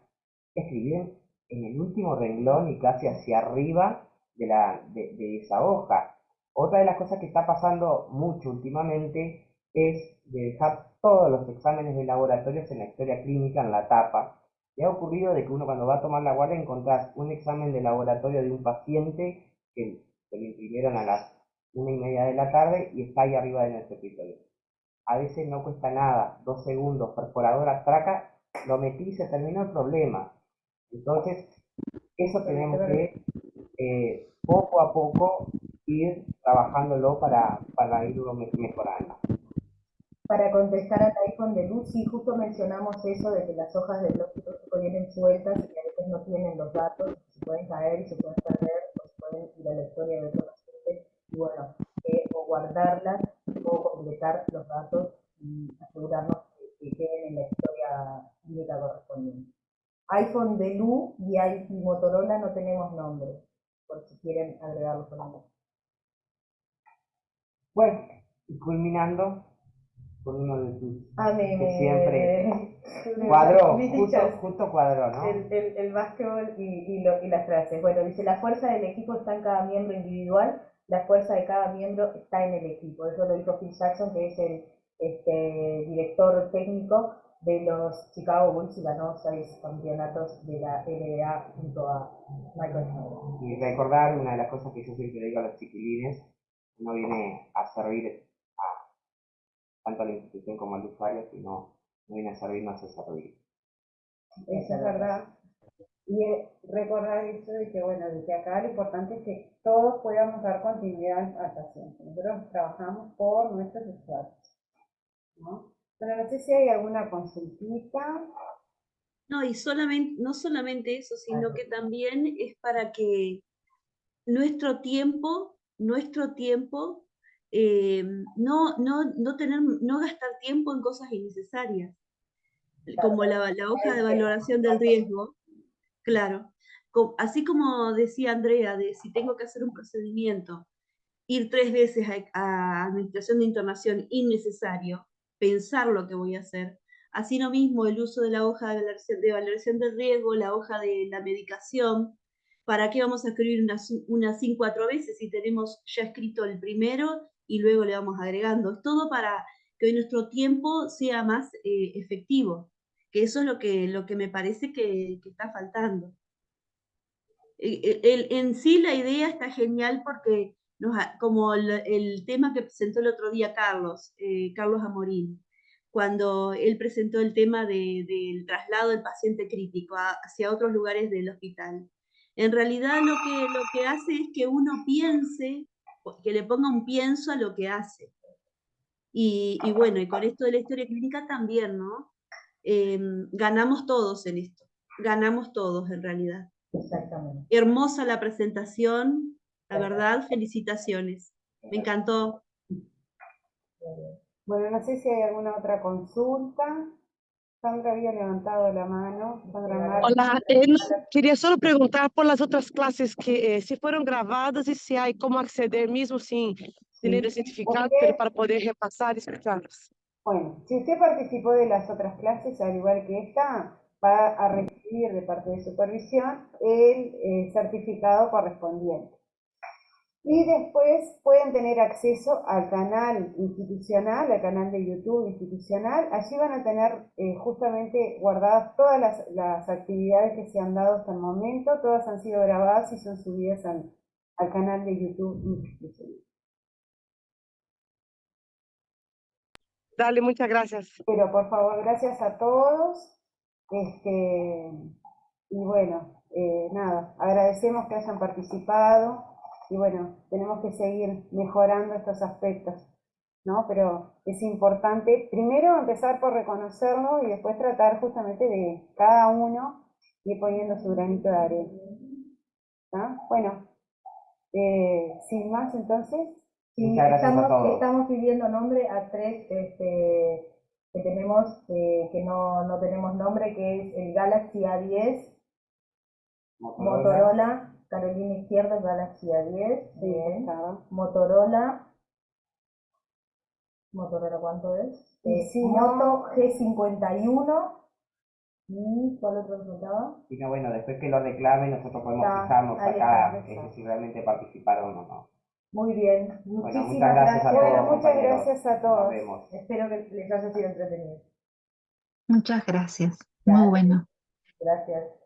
escribir en el último renglón y casi hacia arriba de esa hoja, Otra de las cosas que está pasando mucho últimamente es de dejar todos los exámenes de laboratorios en la historia clínica, en la tapa. Y ha ocurrido de que uno cuando va a tomar la guardia encontrás un examen de laboratorio de un paciente que se lo imprimieron a las 1:30 de la tarde y está ahí arriba de nuestro escritorio. A veces no cuesta nada, 2 segundos, perforadora, traca, lo metí y se terminó el problema. Entonces, eso tenemos que poco a poco ir trabajándolo para irlo mejorando. Para contestar al iPhone de Lucy, justo mencionamos eso de que las hojas del lógico vienen sueltas y que a veces no tienen los datos, se pueden caer y se pueden perder, o se pueden ir a la historia de otro paciente, y bueno, o guardarlas o completar los datos y asegurarnos que queden en la historia clínica correspondiente. iPhone de Lu y Motorola no tenemos nombre, por si quieren agregarlo por ahí. Bueno, y culminando con uno de tus que siempre cuadró, justo cuadró, ¿no? El básquetbol y las frases. Bueno, dice, la fuerza del equipo está en cada miembro individual, la fuerza de cada miembro está en el equipo. Eso lo dijo Phil Jackson, que es el director técnico de los Chicago Bulls y ganó 6 campeonatos de la NBA junto a Michael Jordan. Y recordar una de las cosas que yo siempre digo a los chiquilines, uno viene a servir tanto a la institución como al usuario, sino no viene a servirnos a servir. Eso es verdad. Y recordar eso de que, bueno, desde acá lo importante es que todos podamos dar continuidad al paciente. Nosotros trabajamos por nuestros usuarios, ¿no? Pero no sé si hay alguna consultita. No, y no solamente eso, sino que también es para que nuestro tiempo, no gastar tiempo en cosas innecesarias, como la hoja de valoración del riesgo, claro. Así como decía Andrea, de si tengo que hacer un procedimiento, ir 3 veces a administración de internación innecesario, pensar lo que voy a hacer. Así lo mismo el uso de la hoja de valoración del riesgo, la hoja de la medicación. ¿Para qué vamos a escribir una 4 veces si tenemos ya escrito el primero y luego le vamos agregando? Es todo para que hoy nuestro tiempo sea más efectivo, que eso es lo que me parece que está faltando. En sí la idea está genial porque como el tema que presentó el otro día Carlos Amorín, cuando él presentó el tema del traslado del paciente crítico hacia otros lugares del hospital. En realidad lo que hace es que uno piense, que le ponga un pienso a lo que hace. Y bueno, y con esto de la historia clínica también, ¿no? Ganamos todos en esto, ganamos todos en realidad. Exactamente. Hermosa la presentación, la verdad, felicitaciones. Me encantó. Bueno, no sé si hay alguna otra consulta. Sandra había levantado la mano. Hola, quería solo preguntar por las otras clases que si fueron grabadas y si hay cómo acceder mismo sin tener el certificado, pero para poder repasar y escucharlas. Bueno, si usted participó de las otras clases, al igual que esta, va a recibir de parte de supervisión el certificado correspondiente. Y después pueden tener acceso al canal institucional, al canal de YouTube institucional. Allí van a tener justamente guardadas todas las actividades que se han dado hasta el momento. Todas han sido grabadas y son subidas al canal de YouTube institucional. Dale, muchas gracias. Pero por favor, gracias a todos. Y bueno, nada, agradecemos que hayan participado. Y bueno, tenemos que seguir mejorando estos aspectos, ¿no? Pero es importante, primero, empezar por reconocerlo y después tratar justamente de cada uno ir poniendo su granito de arena. ¿Ah? Bueno, sin más, entonces. Sí, estamos pidiendo nombre a 3 que tenemos, que no tenemos nombre, que es el Galaxy A10, Motorola Carolina Izquierda, Galaxy A10, bien. Motorola, ¿cuánto es? Moto G51. ¿Y cuál otro resultado? Y no, bueno, después que lo reclamen nosotros podemos fijarnos acá si realmente participaron o no. Muy bien, Bueno, muchísimas muchas gracias a gracias. todos, Bueno, muchas compañeros. gracias a Nos todos. vemos. Espero que les haya sido entretenido. Muchas gracias. Muy Gracias. bueno. Gracias.